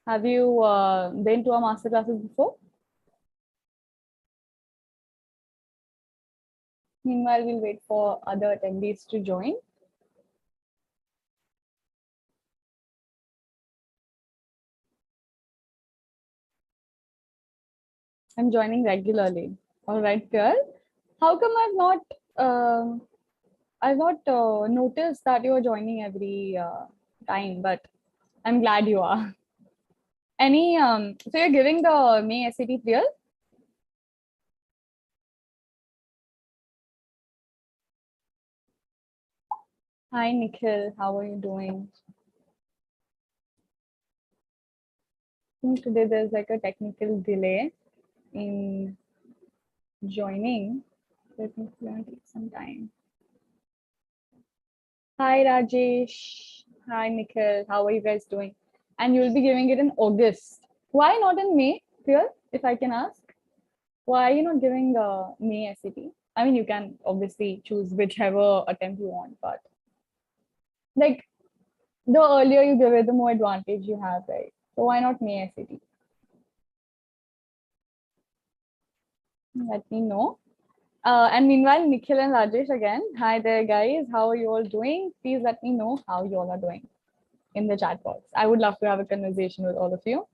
Have you been to our master classes before? Meanwhile, we'll wait for other attendees to join. I'm joining regularly. All right, girl. How come I've not noticed that you are joining every time, but I'm glad you are. So you're giving the May SAT clear? Hi, Nikhil. How are you doing? I think today there's like a technical delay in joining. So I think it's going to take some time. Hi, Rajesh. Hi, Nikhil. How are you guys doing? And you'll be giving it in August. Why not in May, clear, if I can ask? Why are you not giving May SAT? I mean, you can obviously choose whichever attempt you want, but like the earlier you give it, the more advantage you have, right? So why not May SAT? Let me know. And meanwhile, Nikhil and Rajesh again. Hi there, guys. How are you all doing? Please let me know how you all are doing in the chat box. I would love to have a conversation with all of you.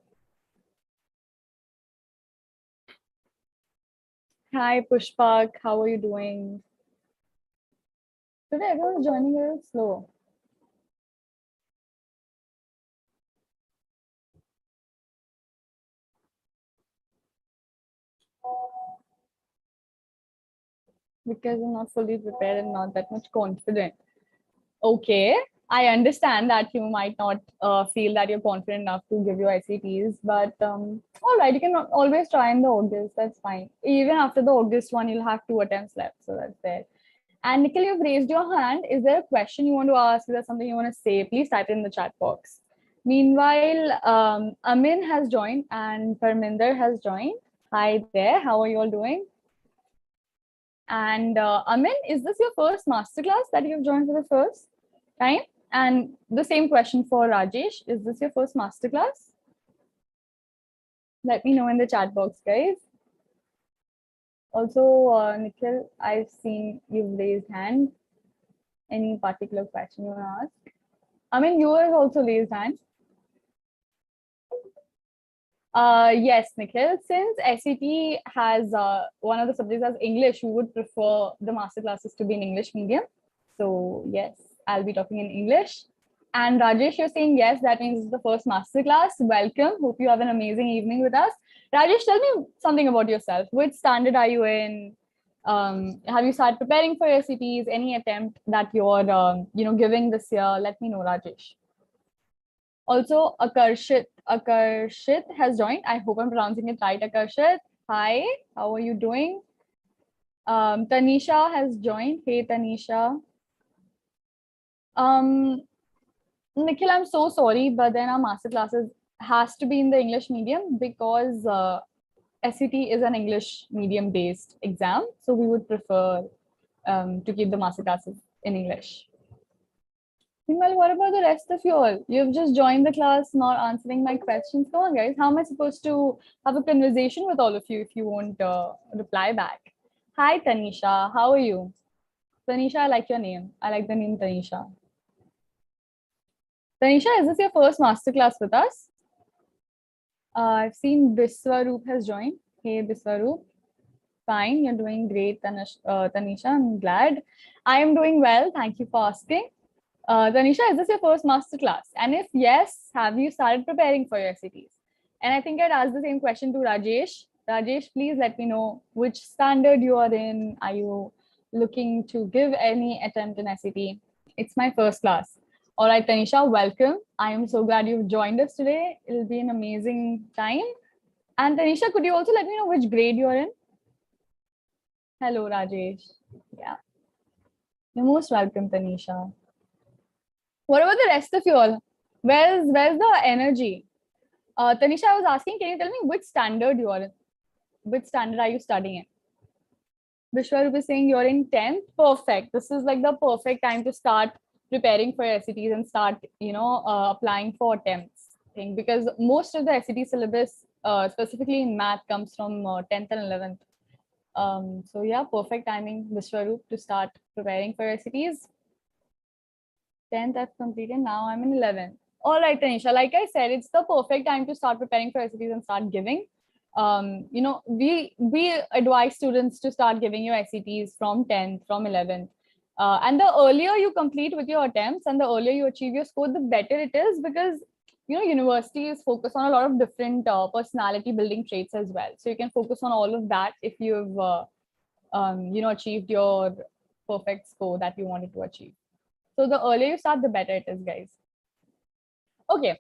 Hi, Pushpak. How are you doing? Today, everyone's joining a little slow. Because I'm not fully prepared and not that much confident. Okay, I understand that you might not feel that you're confident enough to give your SATs, but all right, you can always try in the August. That's fine. Even after the August one, you'll have 2 attempts left, so that's there. And Nikhil, you've raised your hand. Is there a question you want to ask? Is there something you want to say? Please type it in the chat box. Meanwhile, Amin has joined and Parminder has joined. Hi there. How are you all doing? And Amin, is this your first masterclass that you've joined for the first time? And the same question for Rajesh. Is this your first masterclass? Let me know in the chat box, guys. Also, Nikhil, I've seen you've raised hand. Any particular question you want to ask? I mean, you have also raised hand. Yes, Nikhil. Since SAT has one of the subjects as English, we would prefer the master classes to be in English medium. So yes, I'll be talking in English. And Rajesh, you're saying yes, that means it's the first master class. Welcome. Hope you have an amazing evening with us. Rajesh, tell me something about yourself. Which standard are you in? Have you started preparing for your SATs? Any attempt that you're giving this year? Let me know, Rajesh. Also, Akarshit has joined. I hope I'm pronouncing it right, Akarshit. Hi, how are you doing? Tanisha has joined. Hey, Tanisha. Nikhil, I'm so sorry, but then our master classes has to be in the English medium because SAT is an English medium based exam. So we would prefer to keep the master classes in English. Meanwhile, what about the rest of you all? You've just joined the class, not answering my questions. Come on, guys. How am I supposed to have a conversation with all of you if you won't reply back? Hi, Tanisha. How are you? Tanisha, I like your name. I like the name Tanisha. Tanisha, is this your first masterclass with us? I've seen Biswaroop has joined. Hey, Biswaroop. Fine, you're doing great, Tanisha. I'm glad. I am doing well. Thank you for asking. Tanisha, is this your first masterclass? And if yes, have you started preparing for your SATs? And I think I'd ask the same question to Rajesh. Rajesh, please let me know which standard you are in. Are you looking to give any attempt in SAT? It's my first class. All right, Tanisha, welcome. I am so glad you've joined us today. It'll be an amazing time. And Tanisha, could you also let me know which grade you're in? Hello, Rajesh. Yeah. You're most welcome, Tanisha. What about the rest of you all? Where's the energy? Tanisha, I was asking, can you tell me which standard you are in? Which standard are you studying in? Vishwarup is saying you're in 10th. Perfect. This is like the perfect time to start preparing for your SATs and start, applying for attempts. thing, because most of the SET syllabus, specifically in math, comes from 10th and 11th. So yeah, perfect timing, Vishwaroop, to start preparing for SETs. 10th I've completed, now I'm in 11th. All right, Tanisha, like I said, it's the perfect time to start preparing for SETs and start giving. You know, we advise students to start giving your SETs from 10th, from 11th. And the earlier you complete with your attempts and the earlier you achieve your score, the better it is, because you know, universities focus on a lot of different personality building traits as well. So you can focus on all of that if you've you know, achieved your perfect score that you wanted to achieve. So the earlier you start, the better it is, guys. Okay.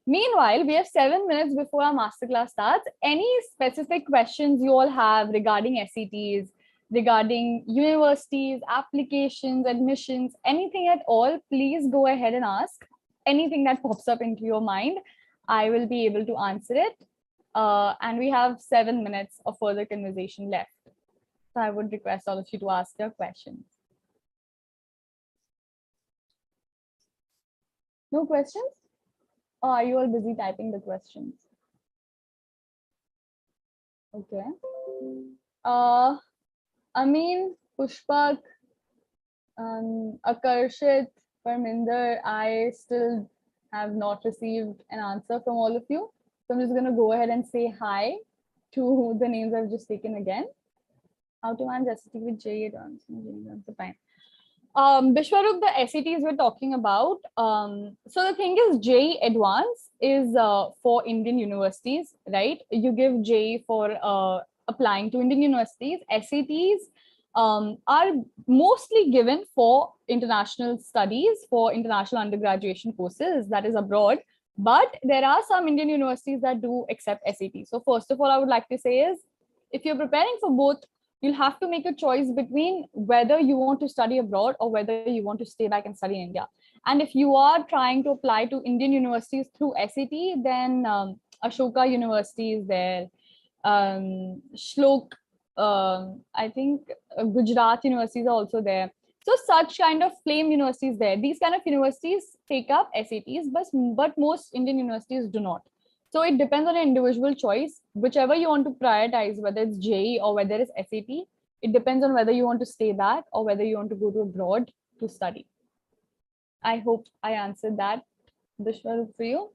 Meanwhile, we have 7 minutes before our masterclass starts. Any specific questions you all have regarding SETs, regarding universities, applications, admissions, anything at all, please go ahead and ask. Anything that pops up into your mind, I will be able to answer it. And we have 7 minutes of further conversation left. So I would request all of you to ask your questions. No questions? Or are you all busy typing the questions? Okay. Amin, Pushpak, Akarshit, Parminder, I still have not received an answer from all of you. So I'm just going to go ahead and say hi to the names I've just taken again. How to manage SAT with JE terms. Fine. Bishwarup, the SATs we're talking about. So the thing is, JE Advance is for Indian universities, right? You give JE for applying to Indian universities. SATs are mostly given for international studies, for international undergraduation courses, that is abroad. But there are some Indian universities that do accept SAT. So first of all, I would like to say is, if you're preparing for both, you'll have to make a choice between whether you want to study abroad or whether you want to stay back and study in India. And if you are trying to apply to Indian universities through SAT, then Ashoka University is there. Shlok, I think Gujarat universities are also there. So such kind of flame universities there. These kind of universities take up SATs, but most Indian universities do not. So it depends on an individual choice, whichever you want to prioritize, whether it's JE or whether it's SAT. It depends on whether you want to stay back or whether you want to go to abroad to study. I hope I answered that, Bishwarup, for you.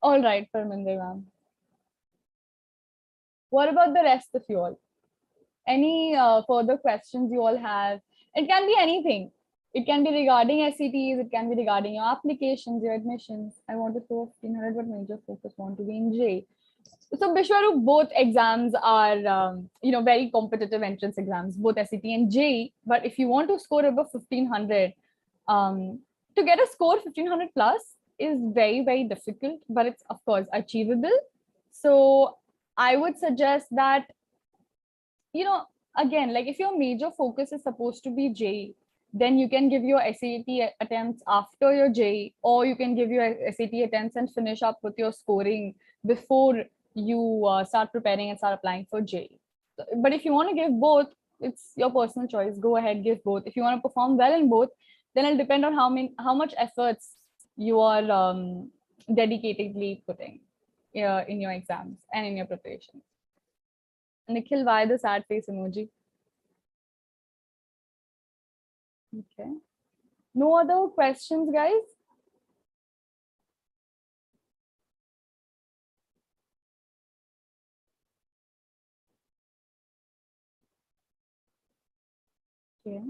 All right, Parminder ma'am. What about the rest of you all? Any further questions you all have? It can be anything. It can be regarding SETs, it can be regarding your applications, your admissions. I want to throw 1500, but major focus want to be in J. So Bishwarup, both exams are, you know, very competitive entrance exams, both SET and J. But if you want to score above 1500, to get a score 1500 plus is very, very difficult, but it's of course achievable. So I would suggest that, you know, again, like if your major focus is supposed to be J, then you can give your SAT attempts after your J, or you can give your SAT attempts and finish up with your scoring before you start preparing and start applying for J. But if you want to give both, it's your personal choice. Go ahead, give both. If you want to perform well in both, then it'll depend on how much efforts you are dedicatedly putting in your exams and in your preparation. Nikhil, why the sad face emoji? Okay. No other questions, guys? Okay.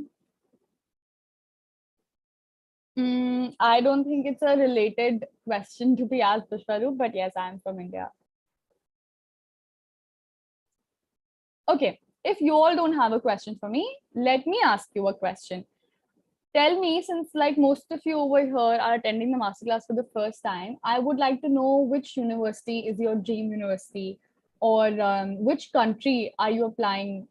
I don't think it's a related question to be asked, Pushparu, but yes, I'm from India. Okay. If you all don't have a question for me, let me ask you a question. Tell me, since like most of you over here are attending the masterclass for the first time, I would like to know which university is your dream university, or which country are you applying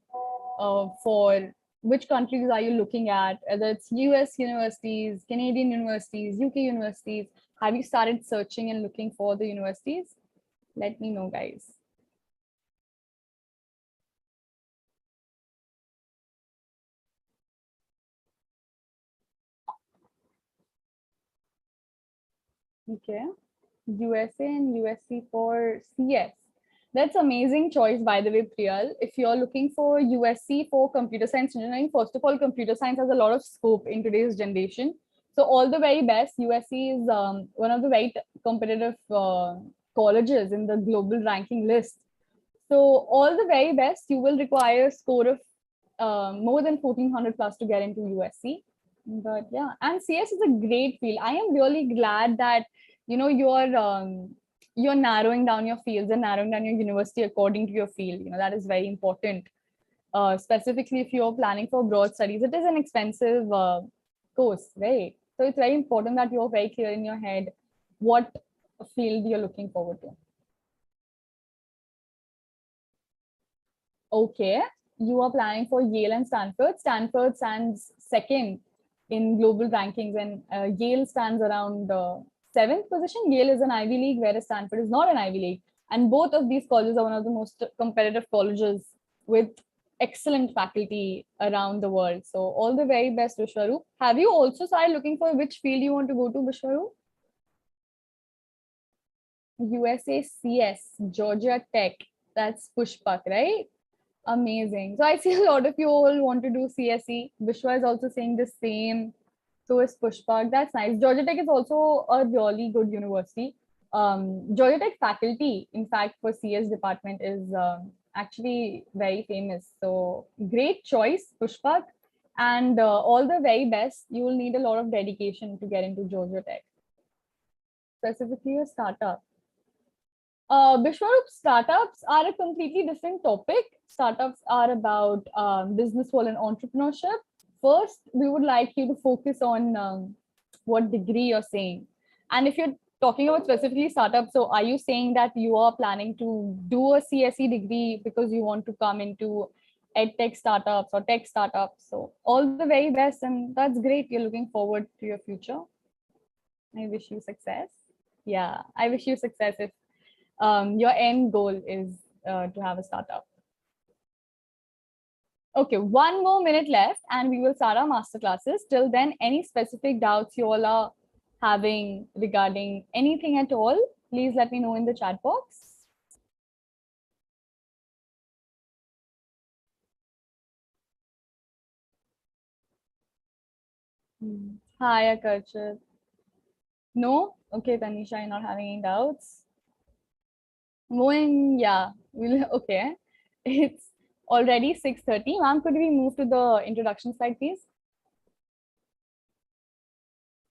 for, which countries are you looking at, whether it's US universities, Canadian universities, UK universities. Have you started searching and looking for the universities? Let me know, guys. Okay. USA and USC for CS. That's amazing choice, by the way, Priyal. If you're looking for USC for computer science engineering, first of all, computer science has a lot of scope in today's generation. So all the very best. USC is one of the very competitive colleges in the global ranking list. So all the very best. You will require a score of more than 1400 plus to get into USC. But yeah, and CS is a great field. I am really glad that you're narrowing down your fields and narrowing down your university according to your field. That is very important. Specifically, if you're planning for broad studies, it is an expensive course, right? So it's very important that you're very clear in your head what field you're looking forward to. Okay, you are planning for Yale and Stanford. Stanford stands second in global rankings, and Yale stands around seventh position. Yale is an Ivy League, whereas Stanford is not an Ivy League. And both of these colleges are one of the most competitive colleges with excellent faculty around the world. So all the very best, Vishwaru. Have you also started looking for which field you want to go to, Vishwaru? USACS, Georgia Tech. That's Pushpak, right? Amazing. So I see a lot of you all want to do CSE. Vishwa is also saying the same. So is Pushpak. That's nice. Georgia Tech is also a really good university. Georgia Tech faculty, in fact, for CS department is actually very famous. So great choice, Pushpak. And all the very best. You will need a lot of dedication to get into Georgia Tech. Specifically a startup. Bishwarup, startups are a completely different topic. Startups are about business world and entrepreneurship. First, we would like you to focus on what degree you're saying. And if you're talking about specifically startups, so are you saying that you are planning to do a CSE degree because you want to come into edtech startups or tech startups? So all the very best, and that's great. You're looking forward to your future. I wish you success. Yeah, I wish you success if your end goal is to have a startup. Okay, one more minute left and we will start our master classes. Till then, any specific doubts you all are having regarding anything at all, please let me know in the chat box. Hi, Akarshit. No? Okay, Tanisha, you're not having any doubts. Moving, yeah, okay. It's already 6:30. Ma'am, could we move to the introduction slide, please?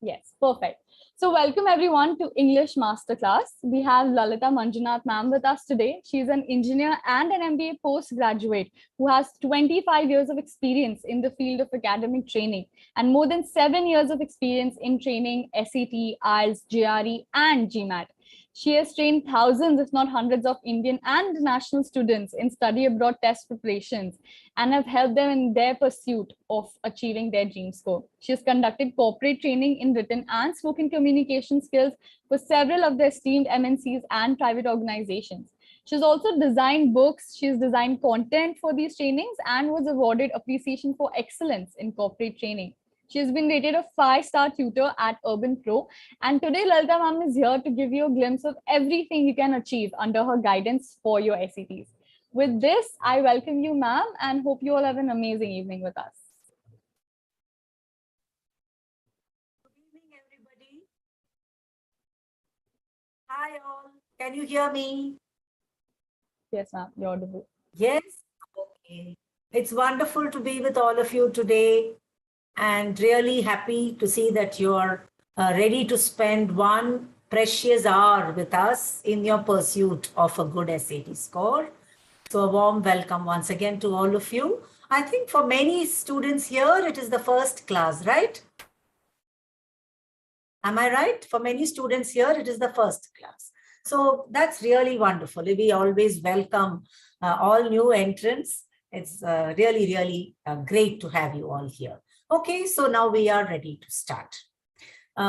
Yes, perfect. So welcome everyone to English Masterclass. We have Lalita Manjunath ma'am with us today. She's an engineer and an MBA postgraduate who has 25 years of experience in the field of academic training and more than 7 years of experience in training SAT, IELTS, GRE and GMAT. She has trained thousands, if not hundreds, of Indian and international students in study abroad test preparations and have helped them in their pursuit of achieving their dream score. She has conducted corporate training in written and spoken communication skills for several of the esteemed MNCs and private organizations. She's also designed books, she's designed content for these trainings, and was awarded appreciation for excellence in corporate training. She has been rated a 5-star tutor at Urban Pro. And today, Lalita ma'am is here to give you a glimpse of everything you can achieve under her guidance for your SATs. With this, I welcome you, ma'am, and hope you all have an amazing evening with us. Good evening, everybody. Hi, all. Can you hear me? Yes, ma'am, you're audible. Yes? Okay. It's wonderful to be with all of you today and really happy to see that you're ready to spend one precious hour with us in your pursuit of a good SAT score. So a warm welcome once again to all of you. I think for many students here, it is the first class, right? Am I right? For many students here, it is the first class. So that's really wonderful. We always welcome all new entrants. It's really great to have you all here. Okay, so now we are ready to start.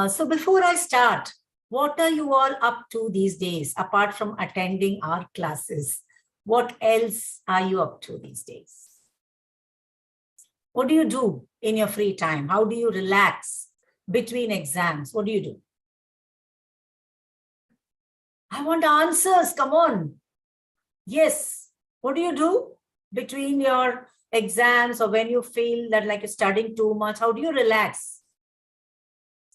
So before I start, what are you all up to these days, apart from attending our classes? What else are you up to these days? What do you do in your free time? How do you relax between exams? What do you do? I want answers. Come on. Yes. What do you do between your exams or when you feel that like you're studying too much? How do you relax?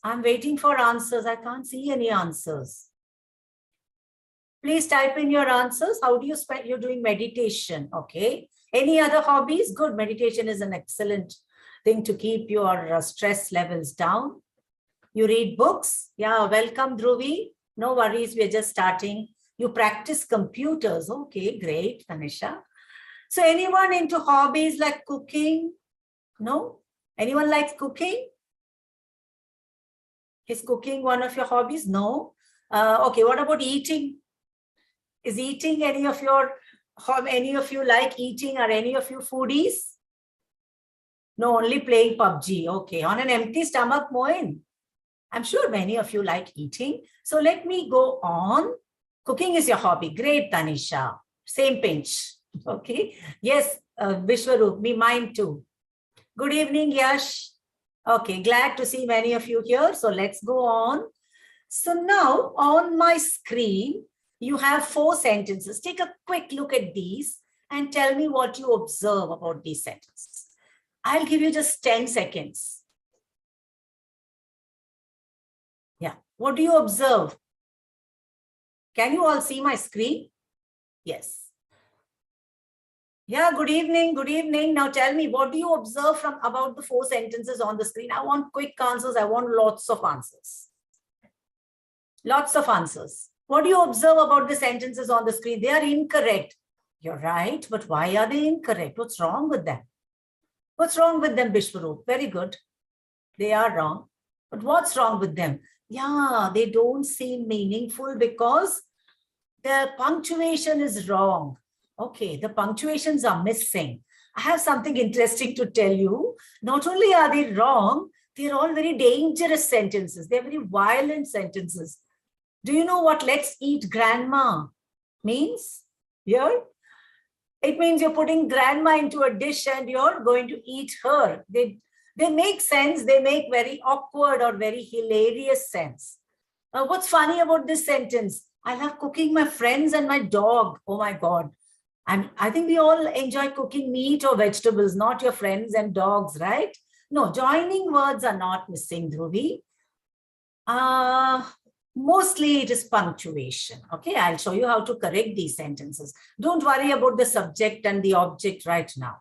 I'm waiting for answers. I can't see any answers. Please type in your answers. How do you spend? You're doing meditation. Okay. Any other hobbies? Good. Meditation is an excellent thing to keep your stress levels down. You read books. Yeah. Welcome, Dhruvi. No worries. We're just starting. You practice computers. Okay. Great, Tanisha. So anyone into hobbies like cooking? No? Anyone likes cooking? Is cooking one of your hobbies? No. Okay. What about eating? Is eating any of you like eating? Are any of you foodies? No, only playing PUBG. Okay. On an empty stomach, Moin. I'm sure many of you like eating. So let me go on. Cooking is your hobby. Great, Tanisha. Same pinch. Okay. Yes, Vishwaroop, me mine too. Good evening, Yash. Okay, glad to see many of you here. So let's go on. So now on my screen, you have 4 sentences. Take a quick look at these and tell me what you observe about these sentences. I'll give you just 10 seconds. Yeah. What do you observe? Can you all see my screen? Yes. Yeah, good evening. Good evening. Now tell me, what do you observe from about the 4 sentences on the screen? I want quick answers. I want lots of answers. Lots of answers. What do you observe about the sentences on the screen? They are incorrect. You're right, but why are they incorrect? What's wrong with them? What's wrong with them, Bishwaroop? Very good. They are wrong. But what's wrong with them? Yeah, they don't seem meaningful because the punctuation is wrong. Okay, the punctuations are missing. I have something interesting to tell you. Not only are they wrong, they're all very dangerous sentences. They're very violent sentences. Do you know what let's eat grandma means here? It means you're putting grandma into a dish and you're going to eat her. They make sense. They make very awkward or very hilarious sense. What's funny about this sentence? I love cooking my friends and my dog. Oh my God. I think we all enjoy cooking meat or vegetables, not your friends and dogs, right? No, joining words are not missing, Dhruvi. Mostly it is punctuation. Okay, I'll show you how to correct these sentences. Don't worry about the subject and the object right now.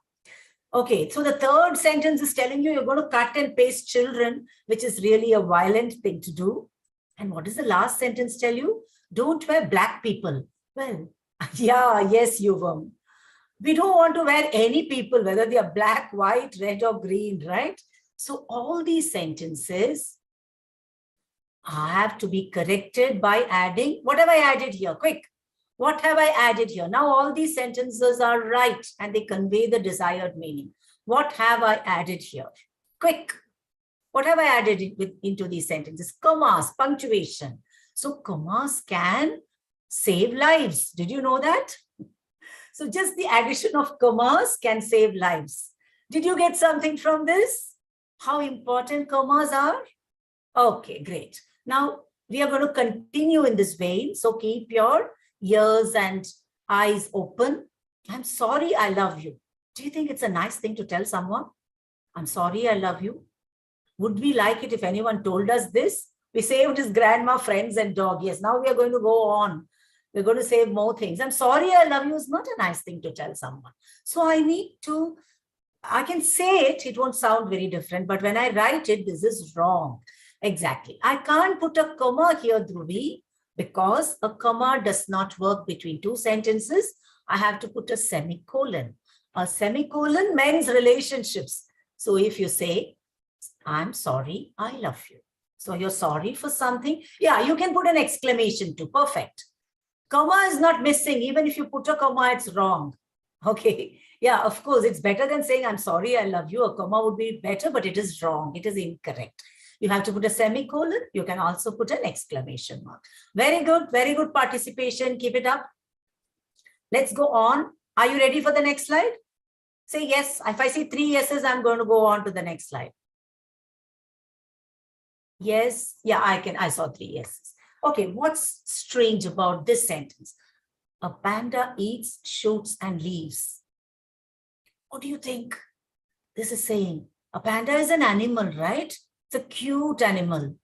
Okay, so the third sentence is telling you you're going to cut and paste children, which is really a violent thing to do. And what does the last sentence tell you? Don't wear black people. Well, yeah, yes, Yuvam. We don't want to wear any people, whether they are black, white, red, or green, right? So all these sentences have to be corrected by adding, what have I added here? Quick. What have I added here? Now all these sentences are right and they convey the desired meaning. What have I added here? Quick. What have I added into these sentences? Commas, punctuation. So commas can save lives. Did you know that? So just the addition of commas can save lives. Did you get something from this? How important commas are? Okay, great. Now we are going to continue in this vein. So keep your ears and eyes open. I'm sorry, I love you. Do you think it's a nice thing to tell someone? I'm sorry, I love you. Would we like it if anyone told us this? We saved his grandma, friends, and dog. Yes, now we are going to go on. We're going to save more things. I'm sorry, I love you is not a nice thing to tell someone. So I can say it, it won't sound very different, but when I write it, this is wrong. Exactly. I can't put a comma here, Dhruvi, because a comma does not work between 2 sentences. I have to put a semicolon. A semicolon means relationships. So if you say, I'm sorry, I love you. So you're sorry for something. Yeah, you can put an exclamation too. Perfect. Comma is not missing. Even if you put a comma, it's wrong. Okay. Yeah, of course, it's better than saying, I'm sorry, I love you. A comma would be better, but it is wrong. It is incorrect. You have to put a semicolon. You can also put an exclamation mark. Very good participation. Keep it up. Let's go on. Are you ready for the next slide? Say yes. If I see 3 yeses, I'm going to go on to the next slide. Yes. Yeah, I saw 3 yeses. Okay, what's strange about this sentence? A panda eats, shoots, and leaves. What do you think this is saying? A panda is an animal, right? It's a cute animal.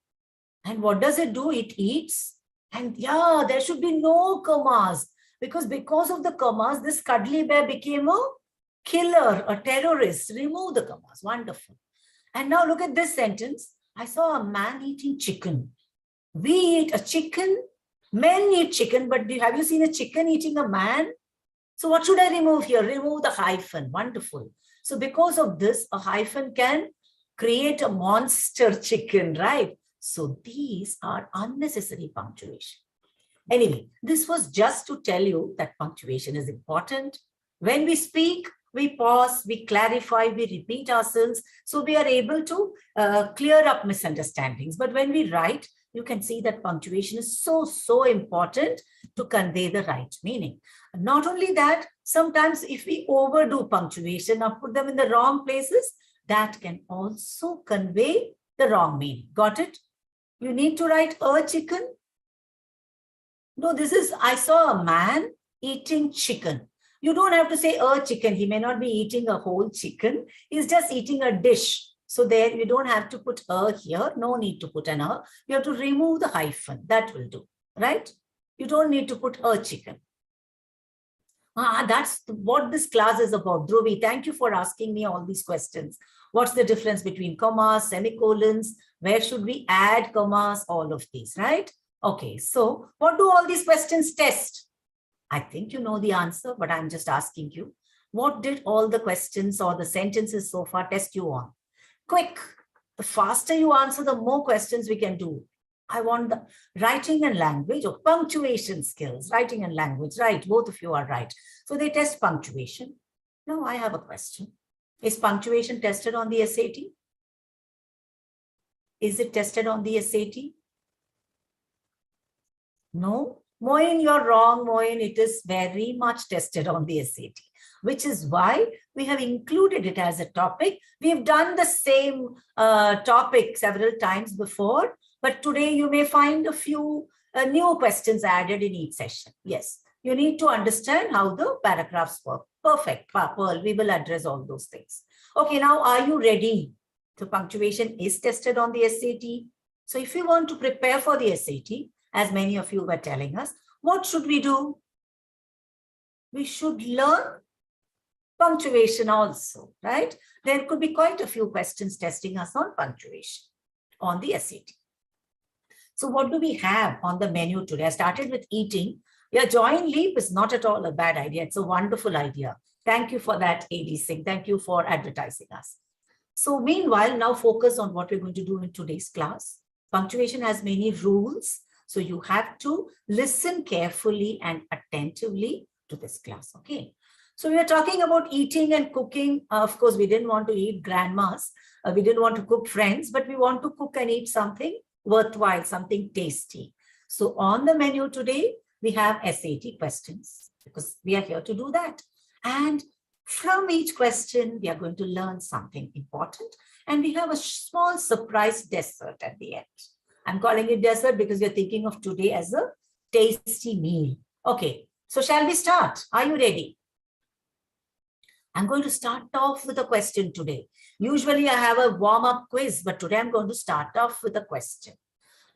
And what does it do? It eats. And yeah, there should be no commas. Because of the commas, this cuddly bear became a killer, a terrorist. Remove the commas. Wonderful. And now look at this sentence. I saw a man eating chicken. We eat a chicken. Men eat chicken. But have you seen a chicken eating a man? So what should I remove here? Remove the hyphen. Wonderful. So because of this, a hyphen can create a monster chicken, right? So these are unnecessary punctuation. Anyway, this was just to tell you that punctuation is important. When we speak, we pause, we clarify, we repeat ourselves. So we are able to clear up misunderstandings. But when we write, you can see that punctuation is so important to convey the right meaning. Not only that, sometimes if we overdo punctuation or put them in the wrong places, that can also convey the wrong meaning. Got it? You need to write a chicken. No, this is, I saw a man eating chicken. You don't have to say a chicken. He may not be eating a whole chicken. He's just eating a dish. So there you don't have to put a here. No need to put an a. You have to remove the hyphen. That will do, right? You don't need to put a chicken. That's what this class is about. Dhruvi, thank you for asking me all these questions. What's the difference between commas, semicolons? Where should we add commas? All of these, right? Okay, so what do all these questions test? I think you know the answer, but I'm just asking you. What did all the questions or the sentences so far test you on? Quick, the faster you answer, the more questions we can do. I want the writing and language or punctuation skills, writing and language, right? Both of you are right. So they test punctuation. Now I have a question. Is punctuation tested on the SAT? Is it tested on the SAT? No. Moin, you're wrong, Moin. It is very much tested on the SAT, which is why we have included it as a topic. We've done the same topic several times before, but today you may find a few new questions added in each session. Yes, you need to understand how the paragraphs work. Perfect, Pearl, we will address all those things. Okay, now are you ready? So punctuation is tested on the SAT. So if you want to prepare for the SAT, as many of you were telling us, what should we do? We should learn punctuation also, right? There could be quite a few questions testing us on punctuation on the SAT. So what do we have on the menu today? I started with eating. Yeah, join leap is not at all a bad idea. It's a wonderful idea. Thank you for that, AD Singh. Thank you for advertising us. So meanwhile, now focus on what we're going to do in today's class. Punctuation has many rules. So you have to listen carefully and attentively to this class, okay? So we are talking about eating and cooking. Of course, we didn't want to eat grandmas. We didn't want to cook friends, but we want to cook and eat something worthwhile, something tasty. So on the menu today, we have SAT questions because we are here to do that. And from each question, we are going to learn something important. And we have a small surprise dessert at the end. I'm calling it dessert because we're thinking of today as a tasty meal. Okay, so shall we start? Are you ready? I'm going to start off with a question today. Usually I have a warm-up quiz, but today I'm going to start off with a question.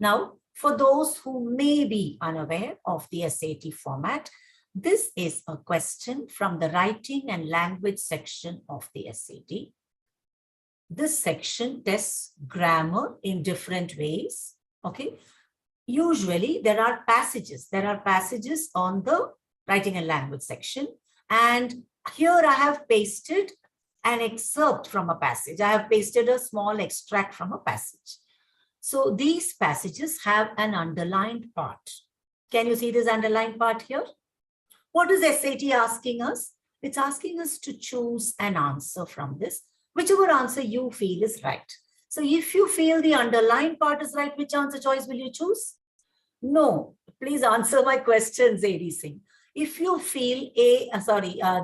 Now, for those who may be unaware of the SAT format, this is a question from the writing and language section of the SAT. This section tests grammar in different ways. Okay. Usually there are passages. There are passages on the writing and language section. And here I have pasted an excerpt from a passage. I have pasted a small extract from a passage. So these passages have an underlined part. Can you see this underlined part here? What is SAT asking us? It's asking us to choose an answer from this, whichever answer you feel is right. So if you feel the underlined part is right, which answer choice will you choose? No, please answer my questions, AD Singh. If you feel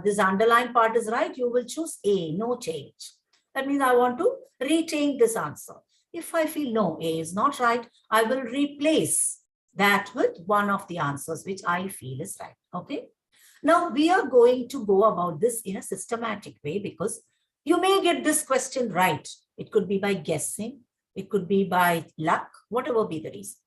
this underlined part is right, you will choose A, no change. That means I want to retain this answer. If I feel no, A is not right, I will replace that with one of the answers which I feel is right. Okay. Now we are going to go about this in a systematic way because you may get this question right. It could be by guessing. It could be by luck, whatever be the reason.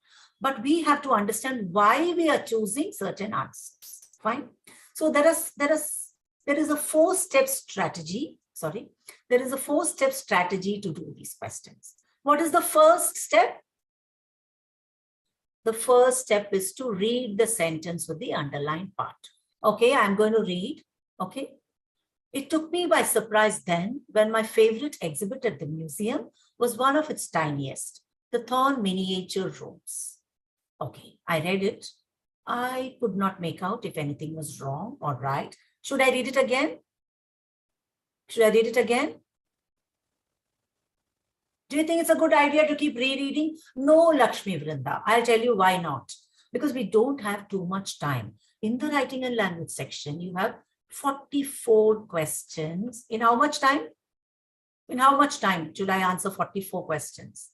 But we have to understand why we are choosing certain answers. Fine. So there is a 4-step strategy. Sorry. There is a 4-step strategy to do these questions. What is the first step? The first step is to read the sentence with the underlined part. Okay, I'm going to read. Okay. It took me by surprise then when my favorite exhibit at the museum was one of its tiniest, the Thorn miniature rooms. Okay, I read it. I could not make out if anything was wrong or right. Should I read it again? Should I read it again? Do you think it's a good idea to keep rereading? No, Lakshmi Vrinda. I'll tell you why not. Because we don't have too much time. In the writing and language section, you have 44 questions. In how much time? In how much time should I answer 44 questions?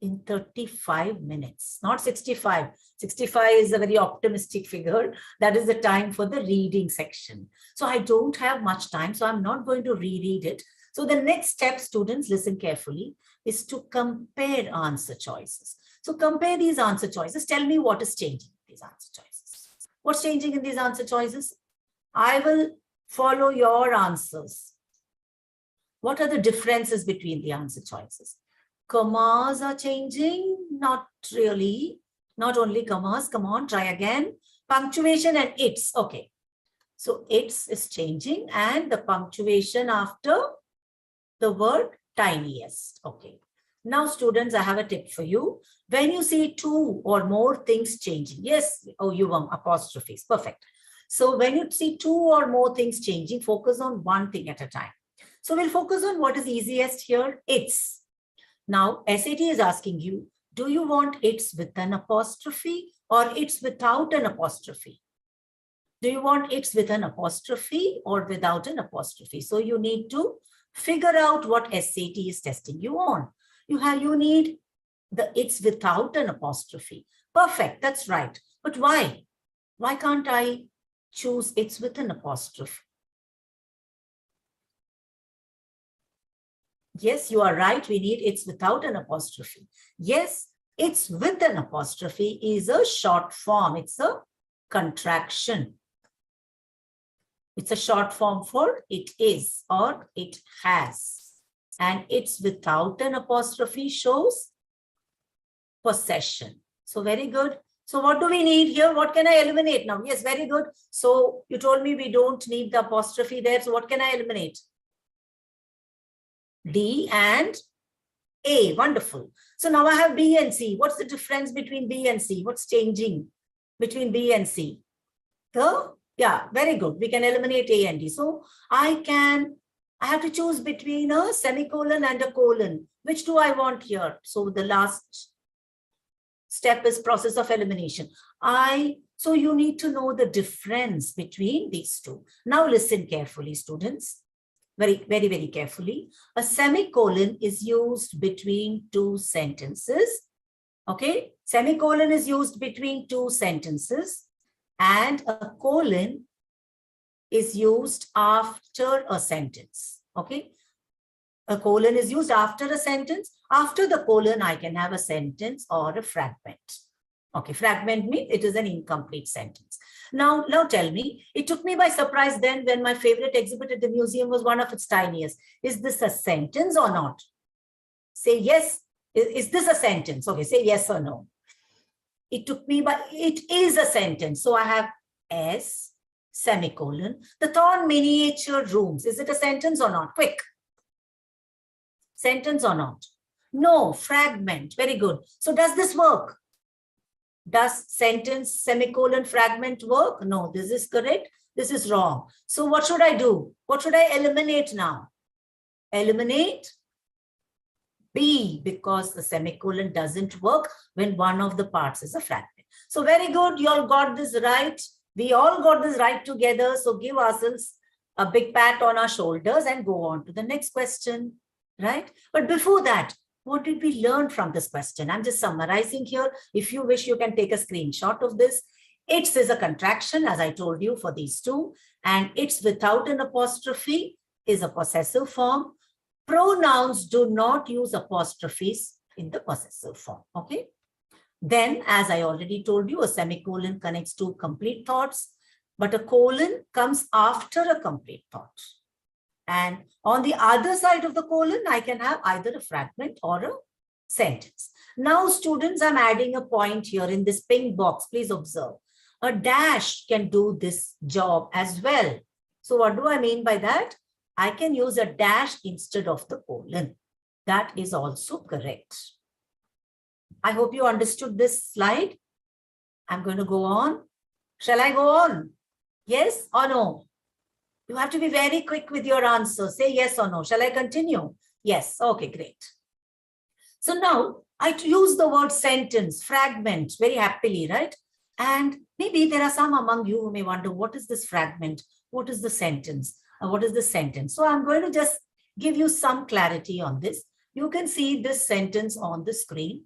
In 35 minutes, not 65. 65 is a very optimistic figure. That is the time for the reading section. So I don't have much time, so I'm not going to reread it. So the next step, students, listen carefully, is to compare answer choices. So compare these answer choices. Tell me what is changing in these answer choices. What's changing in these answer choices? I will follow your answers. What are the differences between the answer choices? Commas are changing? Not really. Not only commas. Come on, try again. Punctuation and its. Okay. So its is changing and the punctuation after the word tiniest. Okay. Now, students, I have a tip for you. When you see 2 or more things changing, yes, oh, you apostrophes, perfect. So when you see 2 or more things changing, focus on one thing at a time. So we'll focus on what is easiest here, its. Now, SAT is asking you, do you want its with an apostrophe or its without an apostrophe? Do you want its with an apostrophe or without an apostrophe? So you need to figure out what SAT is testing you on. You need the it's without an apostrophe. Perfect, that's right. But why? Why can't I choose it's with an apostrophe? Yes, you are right. We need it's without an apostrophe. Yes, it's with an apostrophe is a short form. It's a contraction. It's a short form for it is or it has. And it's without an apostrophe shows possession. So very good. So what do we need here? What can I eliminate now? Yes, very good. So you told me we don't need the apostrophe there. So what can I eliminate? D and A. Wonderful. So now I have B and C. What's the difference between B and C? What's changing between B and C? Yeah, very good. We can eliminate A and D. So I have to choose between a semicolon and a colon. Which do I want here? So the last step is process of elimination. So you need to know the difference between these two. Now listen carefully, students. Very, very, very carefully. A semicolon is used between 2 sentences. Okay. Semicolon is used between 2 sentences. And a colon is used after a sentence. Okay. A colon is used after a sentence. After the colon, I can have a sentence or a fragment. Okay, fragment means it is an incomplete sentence. Now tell me, it took me by surprise then when my favorite exhibit at the museum was one of its tiniest. Is this a sentence or not? Say yes. Is this a sentence? Okay, say yes or no. It took me by, it is a sentence. So I have S, semicolon. The Thorn miniature rooms. Is it a sentence or not? Quick. Sentence or not? No, fragment. Very good. So does this work? Does sentence, semicolon, fragment work? No, this is correct. This is wrong. So what should I do? What should I eliminate now? Eliminate B, because the semicolon doesn't work when one of the parts is a fragment. So very good. You all got this right. We all got this right together. So give ourselves a big pat on our shoulders and go on to the next question, right? But before that, What did we learn from this question? I'm just summarizing here. If you wish, you can take a screenshot of this. Its is a contraction, as I told you, for these two. And its without an apostrophe is a possessive form. Pronouns do not use apostrophes in the possessive form. Okay. Then, as I already told you, a semicolon connects two complete thoughts, but a colon comes after a complete thought. And on the other side of the colon, I can have either a fragment or a sentence. Now, students, I'm adding a point here in this pink box. Please observe. A dash can do this job as well. So what do I mean by that? I can use a dash instead of the colon. That is also correct. I hope you understood this slide. I'm going to go on. Shall I go on? Yes or no? You have to be very quick with your answer. Say yes or no. Shall I continue? Yes. Okay, great. So now I use the word sentence, fragment, very happily, right? And maybe there are some among you who may wonder, what is this fragment? What is the sentence? What is the sentence? So I'm going to just give you some clarity on this. You can see this sentence on the screen,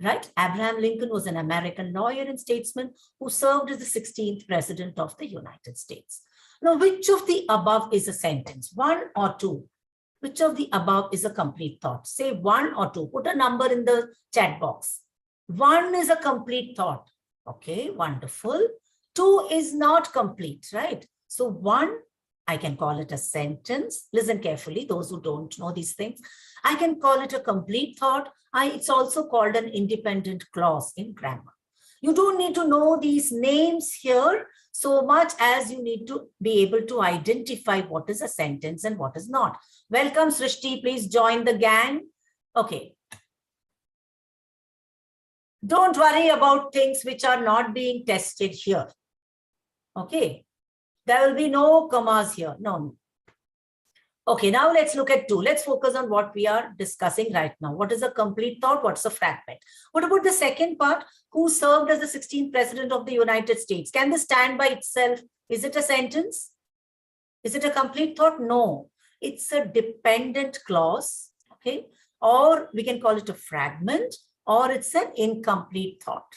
right? Abraham Lincoln was an American lawyer and statesman who served as the 16th president of the United States. Now, which of the above is a sentence? One or two? Which of the above is a complete thought? Say one or two. Put a number in the chat box. One is a complete thought. Okay, wonderful. Two is not complete, right? So one, I can call it a sentence. Listen carefully, those who don't know these things. I can call it a complete thought. It's also called an independent clause in grammar. You don't need to know these names here so much as you need to be able to identify what is a sentence and what is not. Welcome, Srishti. Please join the gang. Okay. Don't worry about things which are not being tested here. Okay. There will be no commas here. No. Okay, now let's look at two. Let's focus on what we are discussing right now. What is a complete thought? What's a fragment? What about the second part? Who served as the 16th president of the United States? Can this stand by itself? Is it a sentence? Is it a complete thought? No. It's a dependent clause. Okay. Or we can call it a fragment, or it's an incomplete thought.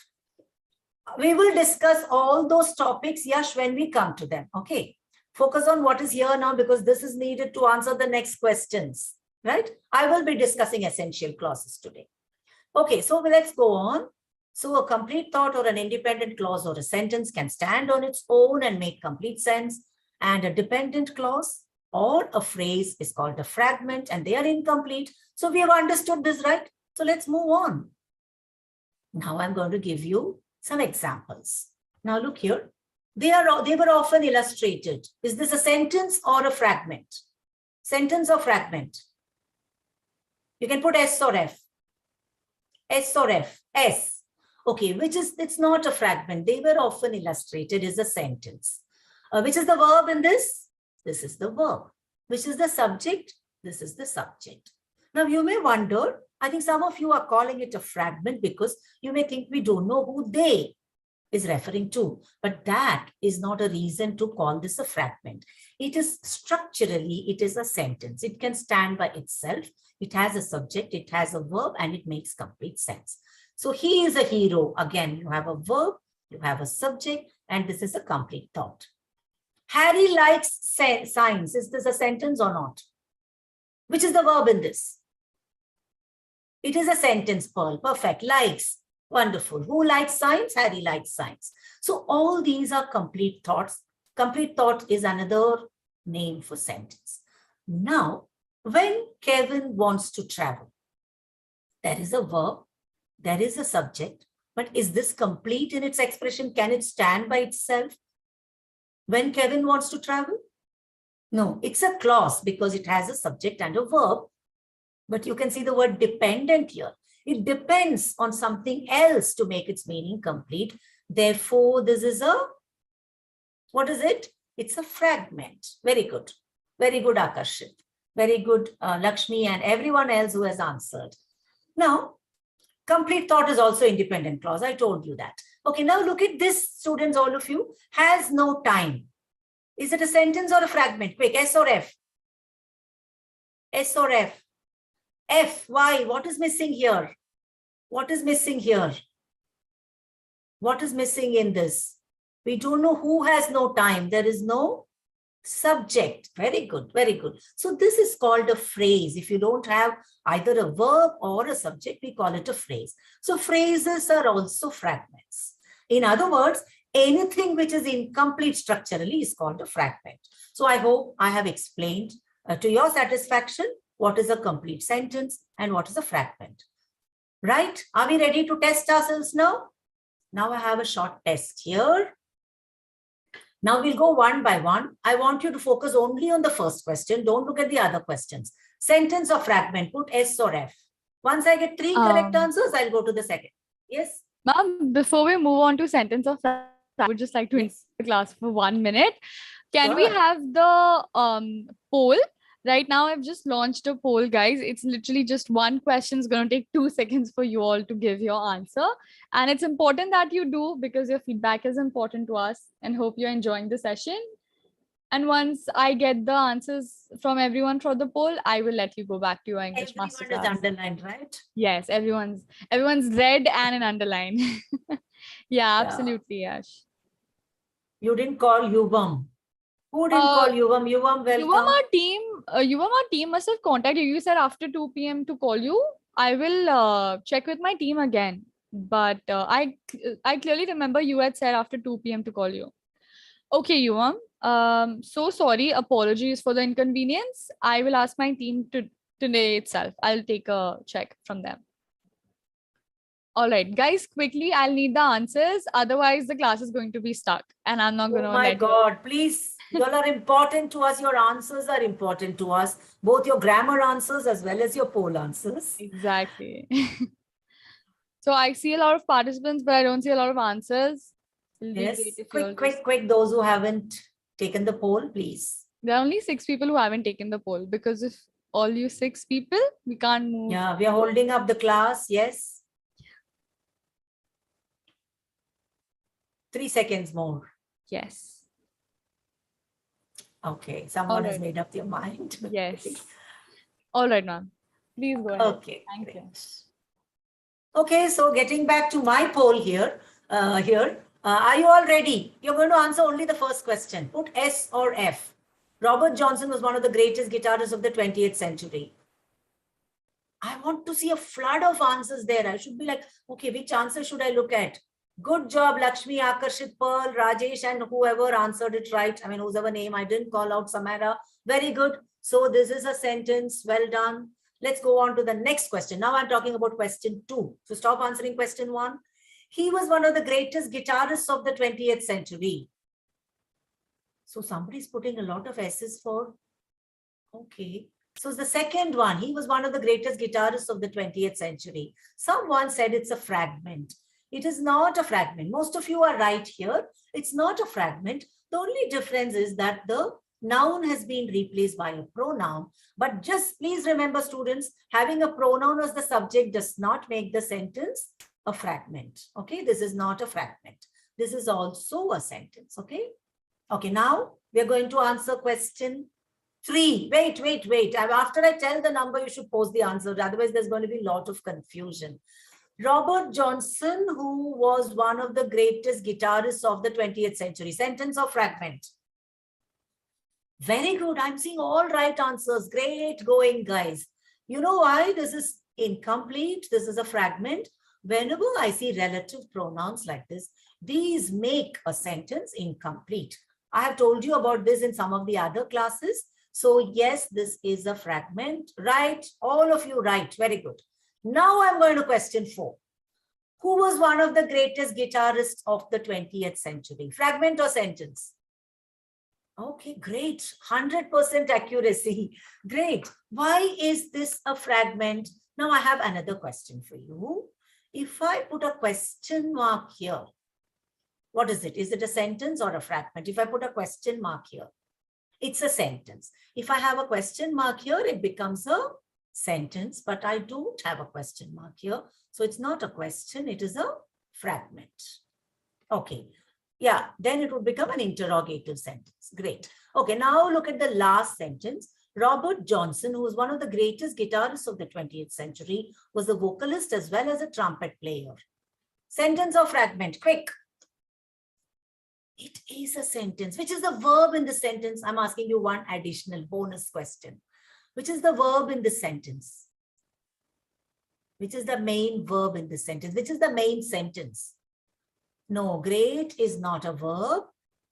We will discuss all those topics, Yash, when we come to them. Okay. Focus on what is here now because this is needed to answer the next questions, right? I will be discussing essential clauses today. Okay, so let's go on. So a complete thought or an independent clause or a sentence can stand on its own and make complete sense. And a dependent clause or a phrase is called a fragment and they are incomplete. So we have understood this, right? So let's move on. Now I'm going to give you some examples. Now look here. They were often illustrated. Is this a sentence or a fragment? Sentence or fragment? You can put S or F. S or F. S. Okay, it's not a fragment. They were often illustrated is a sentence. Which is the verb in this? This is the verb. Which is the subject? This is the subject. Now you may wonder, I think some of you are calling it a fragment because you may think we don't know who they is referring to, but that is not a reason to call this a fragment. It is structurally, it is a sentence. It can stand by itself. It has a subject, it has a verb, and it makes complete sense. So he is a hero. Again, you have a verb, you have a subject, and this is a complete thought. Harry likes science. Is this a sentence or not? Which is the verb in this? It is a sentence, Pearl. Perfect. Likes. Wonderful. Who likes science? Harry likes science. So all these are complete thoughts. Complete thought is another name for sentence. Now, when Kevin wants to travel, there is a verb, there is a subject, but is this complete in its expression? Can it stand by itself? When Kevin wants to travel? No, it's a clause because it has a subject and a verb, but you can see the word dependent here. It depends on something else to make its meaning complete. Therefore, this is a, what is it? It's a fragment. Very good. Very good, Akarshit. Very good, Lakshmi and everyone else who has answered. Now, complete thought is also independent clause. I told you that. Okay, now look at this, students, all of you. Has no time. Is it a sentence or a fragment? Quick, S or F? S or F? F, why? What is missing here? What is missing here? What is missing in this? We don't know who has no time. There is no subject. Very good, very good. So this is called a phrase. If you don't have either a verb or a subject, we call it a phrase. So phrases are also fragments. In other words, anything which is incomplete structurally is called a fragment. So I hope I have explained to your satisfaction what is a complete sentence and what is a fragment. Right? Are we ready to test ourselves now? Now I have a short test here. Now we'll go one by one. I want you to focus only on the first question. Don't look at the other questions. Sentence or fragment, put S or F. Once I get 3 correct answers, I'll go to the second. Yes? Ma'am, before we move on to sentence of fragment, I would just like to interrupt the class for 1 minute. Can we have the poll? Right now, I've just launched a poll, guys. It's literally just one question. It's going to take 2 seconds for you all to give your answer. And it's important that you do because your feedback is important to us, and hope you're enjoying the session. And once I get the answers from everyone for the poll, I will let you go back to your English Masterclass. Everyone is underlined, right? Yes, everyone's red and an underline. Yeah, absolutely, Yash. You didn't call Yubam. Who didn't call Yubam? Yubam, welcome. Yubam, our team must have contacted you. You said after 2 p.m. to call you. I will check with my team again. But I clearly remember you had said after 2 p.m. to call you. Okay, Yubam. So sorry. Apologies for the inconvenience. I will ask my team today itself. I'll take a check from them. All right, guys, quickly, I'll need the answers. Otherwise, the class is going to be stuck and I'm not going to. Oh my God, please. You all are important to us. Your answers are important to us. Both your grammar answers as well as your poll answers. Exactly. So I see a lot of participants, but I don't see a lot of answers. Yes, quick. Those who haven't taken the poll, please. There are only 6 people who haven't taken the poll because if all you 6 people, we can't move. Yeah, we are holding up the class. Yes. 3 seconds more. Yes. Okay, someone has made up their mind. Yes. All right, ma'am. Please go ahead. Okay. Thank you. Okay, so getting back to my poll here. Are you all ready? You're going to answer only the first question. Put S or F. Robert Johnson was one of the greatest guitarists of the 20th century. I want to see a flood of answers there. I should be like, okay, which answer should I look at? Good job, Lakshmi, Akarshit, Pearl, Rajesh, and whoever answered it right. I mean, whoever name I didn't call out, Samara. Very good. So this is a sentence. Well done. Let's go on to the next question. Now I'm talking about question 2. So stop answering question 1. He was one of the greatest guitarists of the 20th century. So somebody's putting a lot of S's for. Okay. So the second one, he was one of the greatest guitarists of the 20th century. Someone said it's a fragment. It is not a fragment. Most of you are right here. It's not a fragment. The only difference is that the noun has been replaced by a pronoun. But just please remember, students, having a pronoun as the subject does not make the sentence a fragment. Okay, this is not a fragment. This is also a sentence. Okay. Okay, now we are going to answer question 3. Wait. After I tell the number, you should post the answer. Otherwise, there's going to be a lot of confusion. Robert Johnson, who was one of the greatest guitarists of the 20th century. Sentence or fragment? Very good. I'm seeing all right answers. Great going, guys. You know why this is incomplete? This is a fragment. Whenever I see relative pronouns like this, these make a sentence incomplete. I have told you about this in some of the other classes. So yes, this is a fragment. Right. All of you right. Very good. Now I'm going to question 4. Who was one of the greatest guitarists of the 20th century? Fragment or sentence? Okay, great. 100% accuracy. Great. Why is this a fragment? Now I have another question for you. If I put a question mark here, what is it? Is it a sentence or a fragment? If I put a question mark here, it's a sentence. If I have a question mark here, it becomes a sentence, but I don't have a question mark here. So it's not a question, it is a fragment. Okay. Yeah, then it would become an interrogative sentence. Great. Okay, now look at the last sentence. Robert Johnson, who was one of the greatest guitarists of the 20th century, was a vocalist as well as a trumpet player. Sentence or fragment? Quick. It is a sentence. Which is the verb in the sentence? I'm asking you one additional bonus question. Which is the verb in the sentence? Which is the main verb in the sentence? Which is the main sentence? No, great is not a verb.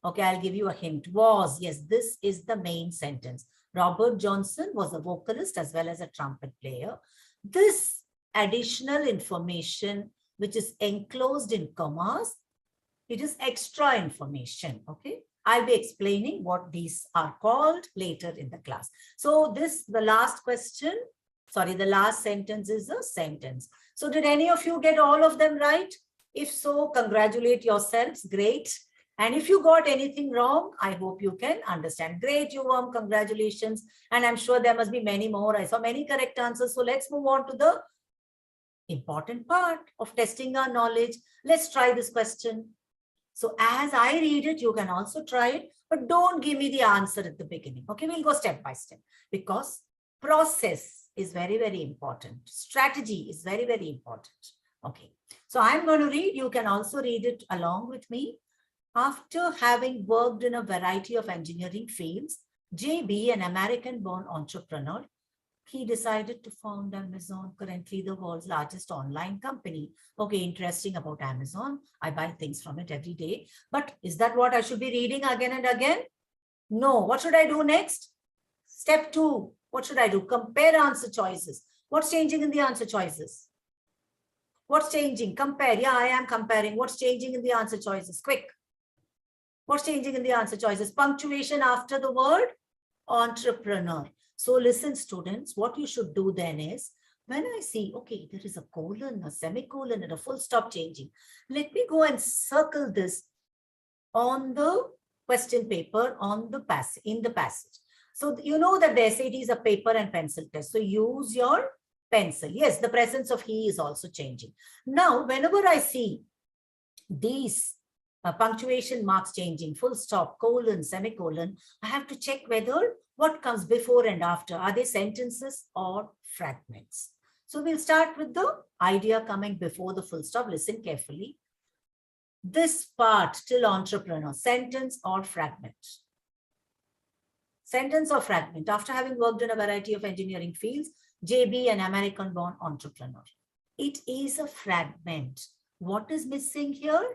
Okay, I'll give you a hint. Was. Yes, this is the main sentence. Robert Johnson was a vocalist as well as a trumpet player. This additional information, which is enclosed in commas, it is extra information. Okay, I'll be explaining what these are called later in the class. So the last question, sorry, the last sentence is a sentence. So did any of you get all of them right? If so, congratulate yourselves. Great. And if you got anything wrong, I hope you can understand. Great, Yuvam, congratulations. And I'm sure there must be many more. I saw many correct answers. So let's move on to the important part of testing our knowledge. Let's try this question. So as I read it, you can also try it, but don't give me the answer at the beginning. Okay, we'll go step by step because process is very, very important. Strategy is very, very important. Okay, so I'm going to read. You can also read it along with me. After having worked in a variety of engineering fields, JB, an American-born entrepreneur, he decided to found Amazon, currently the world's largest online company. Okay, interesting about Amazon. I buy things from it every day. But is that what I should be reading again and again? No. What should I do next? Step 2. What should I do? Compare answer choices. What's changing in the answer choices? What's changing? Compare. Yeah, I am comparing. What's changing in the answer choices? Quick. What's changing in the answer choices? Punctuation after the word entrepreneur. So listen, students, what you should do then is, when I see, okay, there is a colon, a semicolon, and a full stop changing, let me go and circle this on the question paper, on the passage, in the passage. So you know that the SAT is a paper and pencil test. So use your pencil. Yes, the presence of he is also changing. Now, whenever I see these punctuation marks changing, full stop, colon, semicolon, I have to check whether what comes before and after. Are they sentences or fragments? So we'll start with the idea coming before the full stop. Listen carefully. This part till entrepreneur, sentence or fragment? Sentence or fragment? After having worked in a variety of engineering fields, JB, an American-born entrepreneur. It is a fragment. What is missing here?